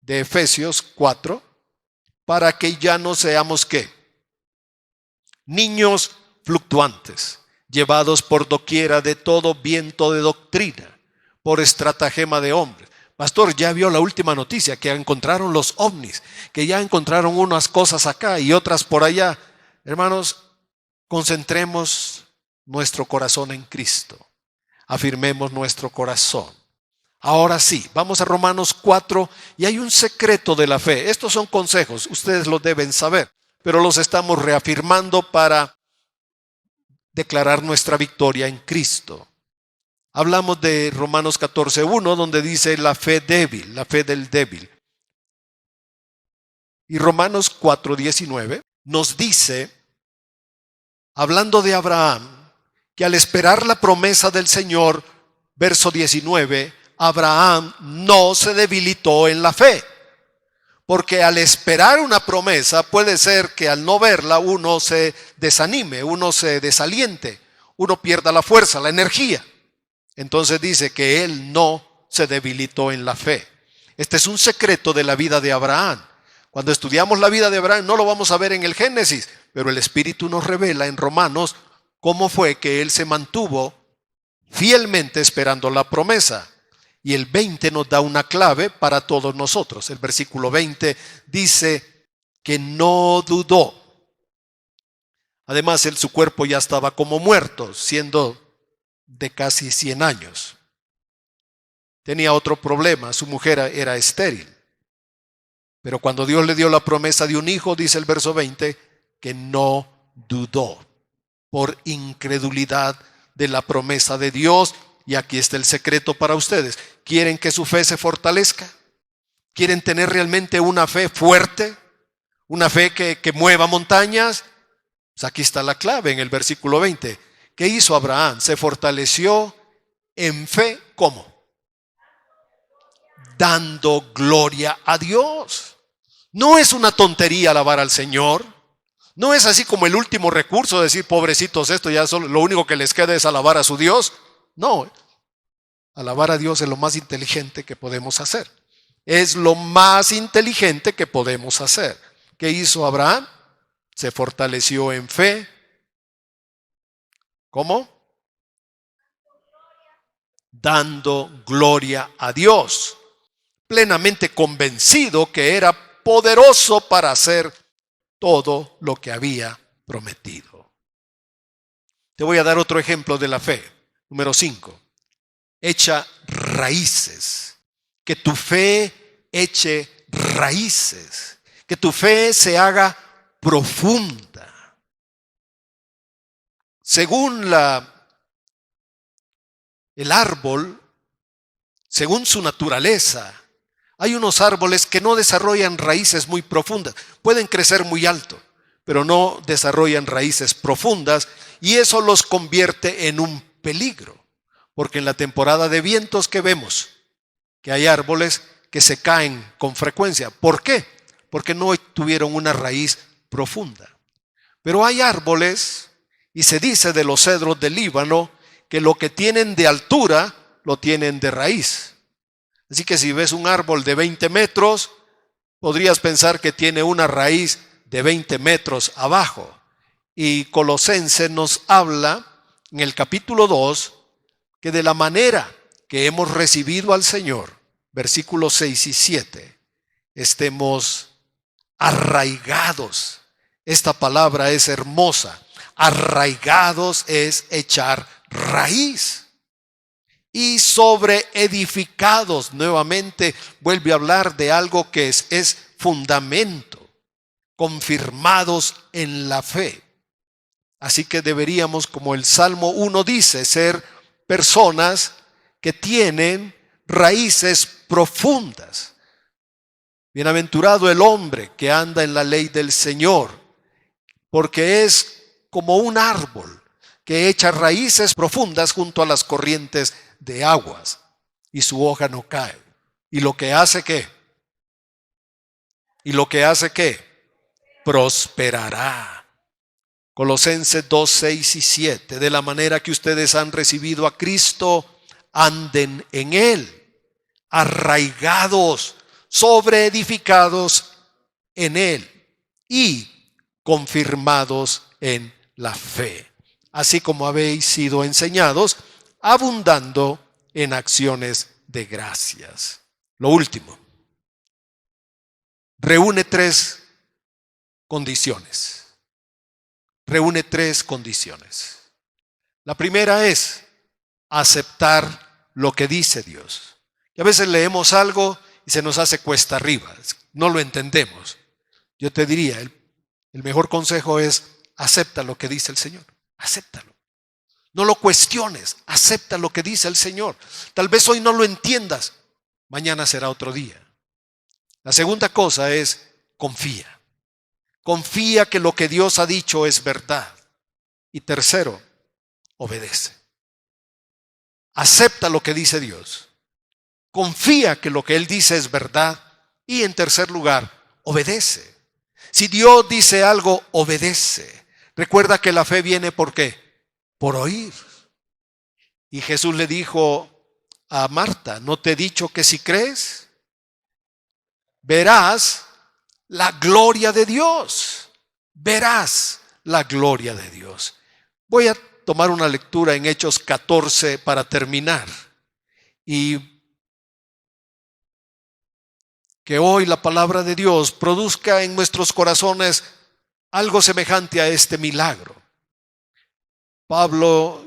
de Efesios 4, para que ya no seamos ¿qué? Niños fluctuantes, llevados por doquiera de todo viento de doctrina, por estratagema de hombres. Pastor, ya vio la última noticia, que encontraron los ovnis, que ya encontraron unas cosas acá y otras por allá. Hermanos, concentremos nuestro corazón en Cristo. Afirmemos nuestro corazón. Ahora sí, vamos a Romanos 4 y hay un secreto de la fe. Estos son consejos, ustedes los deben saber, pero los estamos reafirmando para declarar nuestra victoria en Cristo. Hablamos de Romanos 14:1, donde dice la fe débil, la fe del débil. Y Romanos 4:19 nos dice, hablando de Abraham, que al esperar la promesa del Señor, verso 19, Abraham no se debilitó en la fe. Porque al esperar una promesa puede ser que al no verla uno se desanime, uno se desaliente, uno pierda la fuerza, la energía. Entonces dice que él no se debilitó en la fe. Este es un secreto de la vida de Abraham. Cuando estudiamos la vida de Abraham no lo vamos a ver en el Génesis, pero el Espíritu nos revela en Romanos cómo fue que él se mantuvo fielmente esperando la promesa. Y el 20 nos da una clave para todos nosotros. El versículo 20 dice que no dudó. Además, su cuerpo ya estaba como muerto, siendo de casi 100 años. Tenía otro problema, su mujer era estéril. Pero cuando Dios le dio la promesa de un hijo, dice el verso 20, que no dudó por incredulidad de la promesa de Dios. Y aquí está el secreto para ustedes. ¿Quieren que su fe se fortalezca? ¿Quieren tener realmente una fe fuerte? ¿Una fe que mueva montañas? Pues aquí está la clave en el versículo 20. ¿Qué hizo Abraham? Se fortaleció en fe, ¿cómo? Dando gloria a Dios. No es una tontería alabar al Señor. No es así como el último recurso, decir, pobrecitos, esto ya solo, lo único que les queda es alabar a su Dios. No, alabar a Dios es lo más inteligente que podemos hacer. Es lo más inteligente que podemos hacer. ¿Qué hizo Abraham? Se fortaleció en fe. ¿Cómo? Dando gloria a Dios, plenamente convencido que era poderoso para hacer todo lo que había prometido. Te voy a dar otro ejemplo de la fe. Número 5. Echa raíces. Que tu fe eche raíces. Que tu fe se haga profunda. Según el árbol, según su naturaleza, hay unos árboles que no desarrollan raíces muy profundas. Pueden crecer muy alto, pero no desarrollan raíces profundas, y eso los convierte en un peligro. Porque en la temporada de vientos que vemos, que hay árboles que se caen con frecuencia. ¿Por qué? Porque no tuvieron una raíz profunda. Pero hay árboles, y se dice de los cedros del Líbano, que lo que tienen de altura, lo tienen de raíz. Así que si ves un árbol de 20 metros, podrías pensar que tiene una raíz de 20 metros abajo. Y Colosenses nos habla en el capítulo 2 que de la manera que hemos recibido al Señor, versículos 6 y 7, estemos arraigados. Esta palabra es hermosa. Arraigados es echar raíz. Y sobre edificados, nuevamente vuelve a hablar de algo que es fundamento, confirmados en la fe. Así que deberíamos, como el Salmo 1 dice, ser personas que tienen raíces profundas. Bienaventurado el hombre que anda en la ley del Señor, porque es como un árbol que echa raíces profundas junto a las corrientes de aguas, y su hoja no cae. ¿Y lo que hace qué? ¿Y lo que hace qué? Prosperará. Colosenses 2, 6 y 7. De la manera que ustedes han recibido a Cristo, anden en Él, arraigados, sobreedificados en Él y confirmados en la fe. Así como habéis sido enseñados, abundando en acciones de gracias. Lo último, reúne tres condiciones. Reúne tres condiciones. La primera es aceptar lo que dice Dios. Y a veces leemos algo y se nos hace cuesta arriba, no lo entendemos. Yo te diría, el mejor consejo es acepta lo que dice el Señor. Acéptalo. No lo cuestiones, acepta lo que dice el Señor. Tal vez hoy no lo entiendas, mañana será otro día. La segunda cosa es confía. Confía que lo que Dios ha dicho es verdad. Y tercero, obedece. Acepta lo que dice Dios. Confía que lo que Él dice es verdad. Y en tercer lugar, obedece. Si Dios dice algo, obedece. Recuerda que la fe viene ¿por qué? Por oír. Y Jesús le dijo a Marta, ¿no te he dicho que si crees, verás la gloria de Dios? Verás la gloria de Dios. Voy a tomar una lectura en Hechos 14 para terminar. Y que hoy la palabra de Dios produzca en nuestros corazones algo semejante a este milagro. Pablo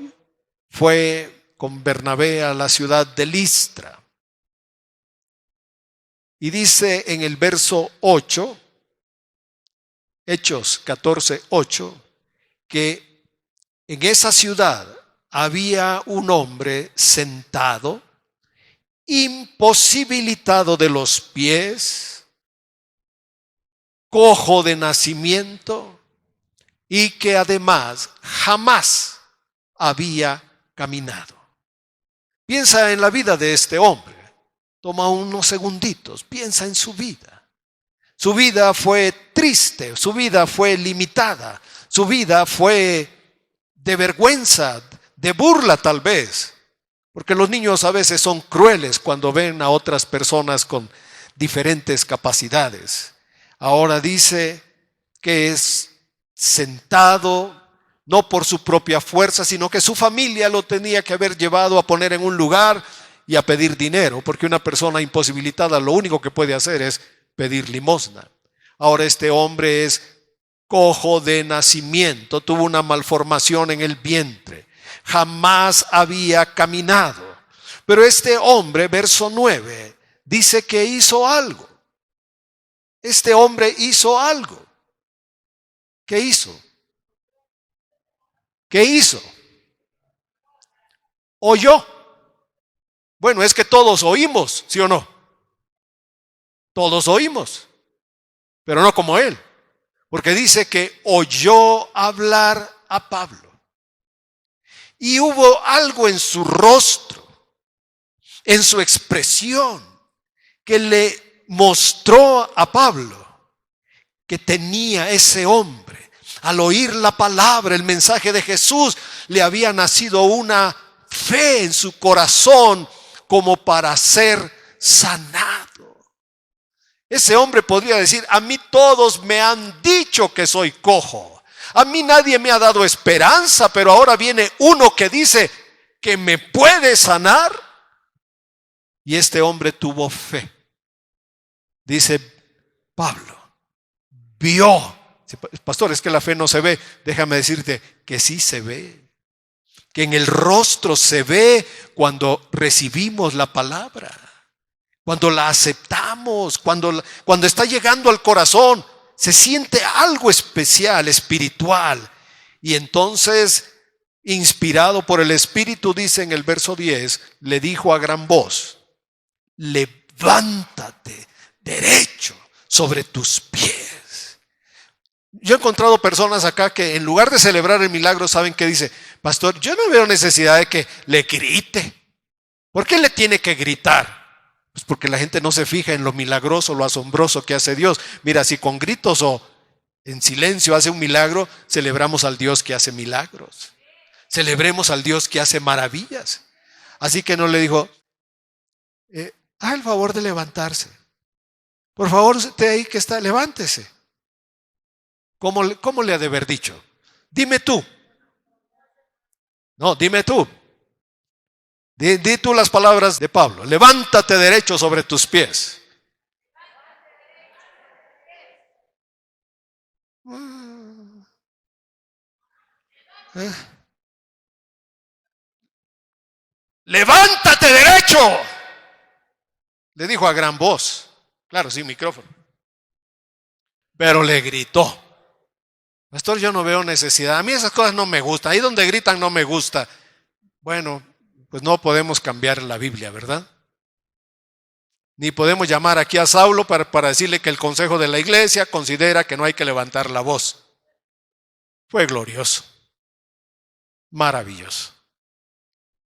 fue con Bernabé a la ciudad de Listra. Y dice en el verso 8, Hechos 14, 8, que en esa ciudad había un hombre sentado, imposibilitado de los pies, cojo de nacimiento y que además jamás había caminado. Piensa en la vida de este hombre. Toma unos segunditos, piensa en su vida. Su vida fue triste, su vida fue limitada, su vida fue de vergüenza, de burla tal vez. Porque los niños a veces son crueles cuando ven a otras personas con diferentes capacidades. Ahora dice que es sentado, no por su propia fuerza, sino que su familia lo tenía que haber llevado a poner en un lugar y a pedir dinero, porque una persona imposibilitada lo único que puede hacer es pedir limosna. Ahora este hombre es cojo de nacimiento, tuvo una malformación en el vientre, jamás había caminado. Pero este hombre, verso 9, dice que hizo algo. Este hombre hizo algo. ¿Qué hizo? ¿Qué hizo? Oyó. Bueno, es que todos oímos, ¿sí o no? Todos oímos, pero no como él. Porque dice que oyó hablar a Pablo. Y hubo algo en su rostro, en su expresión, que le mostró a Pablo que tenía ese hombre. Al oír la palabra, el mensaje de Jesús, le había nacido una fe en su corazón como para ser sanado. Ese hombre podría decir: a mí todos me han dicho que soy cojo. A mí nadie me ha dado esperanza, pero ahora viene uno que dice que me puede sanar. Y este hombre tuvo fe. Dice Pablo, vio. Pastor, es que la fe no se ve. Déjame decirte que sí se ve. Que en el rostro se ve cuando recibimos la palabra. Cuando la aceptamos, cuando está llegando al corazón, se siente algo especial, espiritual. Y entonces, inspirado por el Espíritu, dice en el verso 10, le dijo a gran voz: levántate derecho sobre tus pies. Yo he encontrado personas acá que en lugar de celebrar el milagro, ¿saben qué dice? Pastor, yo no veo necesidad de que le grite. ¿Por qué le tiene que gritar? Pues porque la gente no se fija en lo milagroso, lo asombroso que hace Dios. Mira, si con gritos o en silencio hace un milagro, celebramos al Dios que hace milagros. Celebremos al Dios que hace maravillas. Así que no le dijo, haga el favor de levantarse. Por favor, usted ahí que está, levántese. ¿Cómo le ha de haber dicho? Dime tú. No, dime tú. Di tú las palabras de Pablo. Levántate derecho sobre tus pies. Levántate derecho. Le dijo a gran voz. Claro, sin micrófono. Pero le gritó. Pastor, yo no veo necesidad. A mí esas cosas no me gustan. Ahí donde gritan no me gusta. Bueno, pues no podemos cambiar la Biblia, ¿verdad? Ni podemos llamar aquí a Saulo para decirle que el consejo de la iglesia considera que no hay que levantar la voz. Fue glorioso, maravilloso.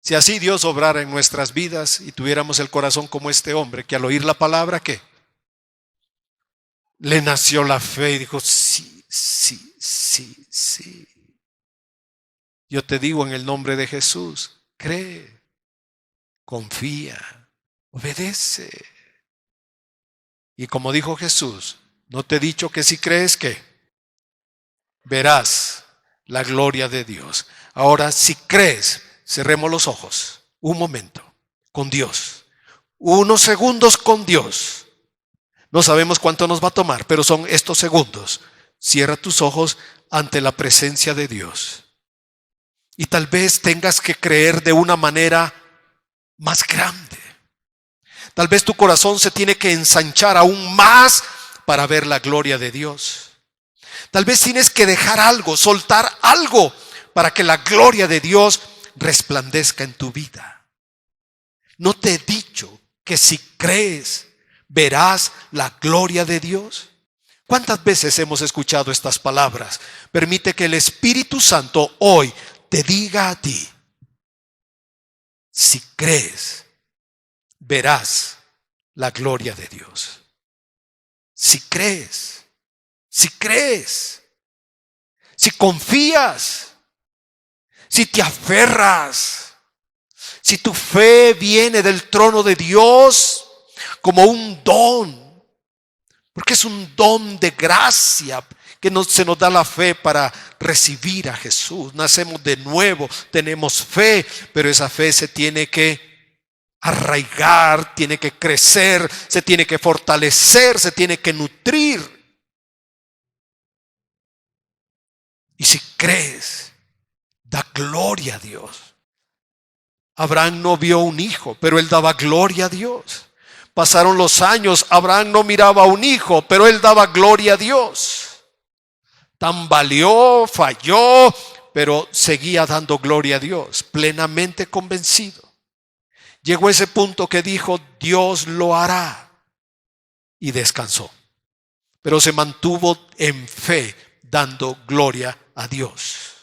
Si así Dios obrara en nuestras vidas y tuviéramos el corazón como este hombre, que al oír la palabra, ¿qué? Le nació la fe y dijo, sí, sí, sí, sí. Yo te digo en el nombre de Jesús, cree, confía, obedece. Y como dijo Jesús, ¿no te he dicho que si crees que verás la gloria de Dios? Ahora, si crees, cerremos los ojos un momento con Dios, unos segundos con Dios. No sabemos cuánto nos va a tomar, pero son estos segundos. Cierra tus ojos ante la presencia de Dios. Y tal vez tengas que creer de una manera más grande. Tal vez tu corazón se tiene que ensanchar aún más para ver la gloria de Dios. Tal vez tienes que dejar algo, soltar algo para que la gloria de Dios resplandezca en tu vida. ¿No te he dicho que si crees verás la gloria de Dios? ¿Cuántas veces hemos escuchado estas palabras? Permite que el Espíritu Santo hoy te diga a ti, si crees, verás la gloria de Dios. Si crees, si crees, si confías, si te aferras, si tu fe viene del trono de Dios como un don, porque es un don de gracia que se nos da la fe para recibir a Jesús. Nacemos de nuevo, tenemos fe, pero esa fe se tiene que arraigar, tiene que crecer, se tiene que fortalecer, se tiene que nutrir. Y si crees, da gloria a Dios. Abraham no vio un hijo, pero él daba gloria a Dios. Pasaron los años, Abraham no miraba a un hijo, pero él daba gloria a Dios. Tambaleó, falló, pero seguía dando gloria a Dios, plenamente convencido. Llegó a ese punto que dijo, Dios lo hará, y descansó. Pero se mantuvo en fe, dando gloria a Dios.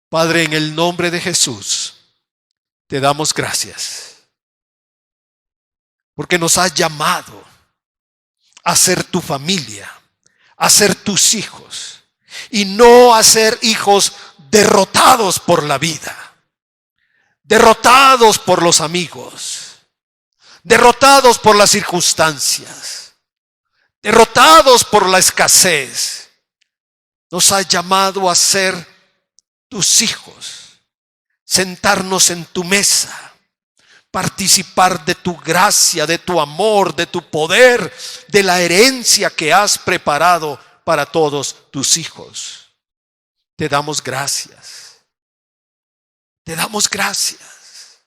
Padre, en el nombre de Jesús, te damos gracias, porque nos has llamado a ser tu familia, a ser tus hijos, y no a ser hijos derrotados por la vida, derrotados por los amigos, derrotados por las circunstancias, derrotados por la escasez. Nos has llamado a ser tus hijos, sentarnos en tu mesa, participar de tu gracia, de tu amor, de tu poder, de la herencia que has preparado para todos tus hijos. Te damos gracias. Te damos gracias,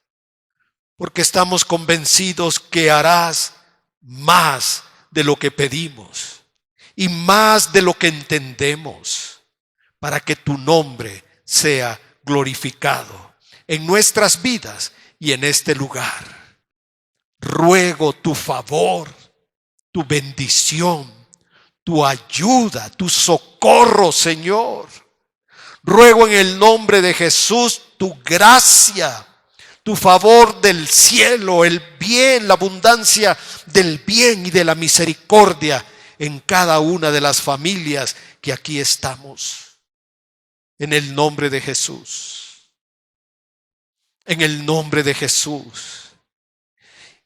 porque estamos convencidos que harás más de lo que pedimos y más de lo que entendemos, para que tu nombre sea glorificado en nuestras vidas y en este lugar. Ruego tu favor, tu bendición, tu ayuda, tu socorro, Señor. Ruego en el nombre de Jesús tu gracia, tu favor del cielo, el bien, la abundancia del bien y de la misericordia en cada una de las familias que aquí estamos. En el nombre de Jesús. En el nombre de Jesús.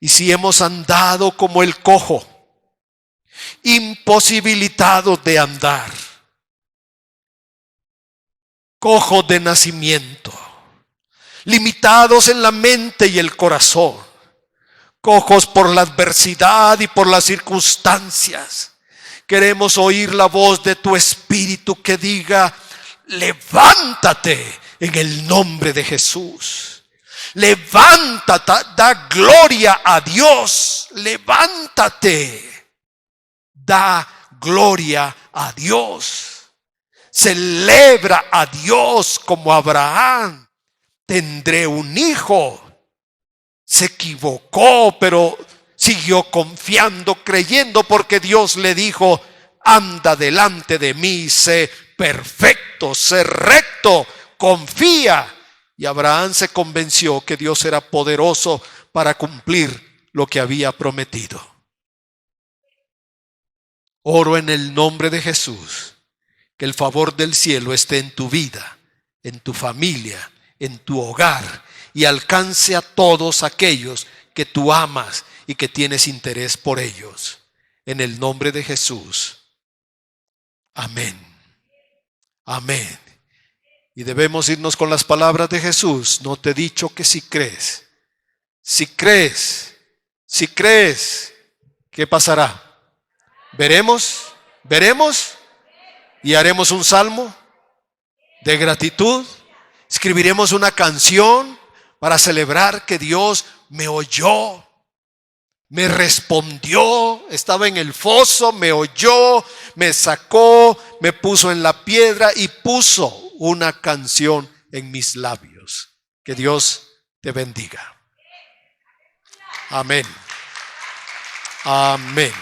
Y si hemos andado como el cojo, imposibilitados de andar, cojos de nacimiento, limitados en la mente y el corazón, cojos por la adversidad y por las circunstancias, queremos oír la voz de tu Espíritu que diga: levántate en el nombre de Jesús. Levántate, da gloria a Dios. Levántate, da gloria a Dios. Celebra a Dios como Abraham. Tendré un hijo. Se equivocó, pero siguió confiando, creyendo, porque Dios le dijo: anda delante de mí, sé perfecto, sé recto, confía. Y Abraham se convenció que Dios era poderoso para cumplir lo que había prometido. Oro en el nombre de Jesús, que el favor del cielo esté en tu vida, en tu familia, en tu hogar, y alcance a todos aquellos que tú amas y que tienes interés por ellos. En el nombre de Jesús. Amén. Amén. Y debemos irnos con las palabras de Jesús. No te he dicho que si crees, ¿qué pasará? Veremos y haremos un salmo de gratitud. Escribiremos una canción para celebrar que Dios me oyó, me respondió, estaba en el foso, me oyó, me sacó, me puso en la piedra y puso una canción en mis labios. Que Dios te bendiga. Amén. Amén.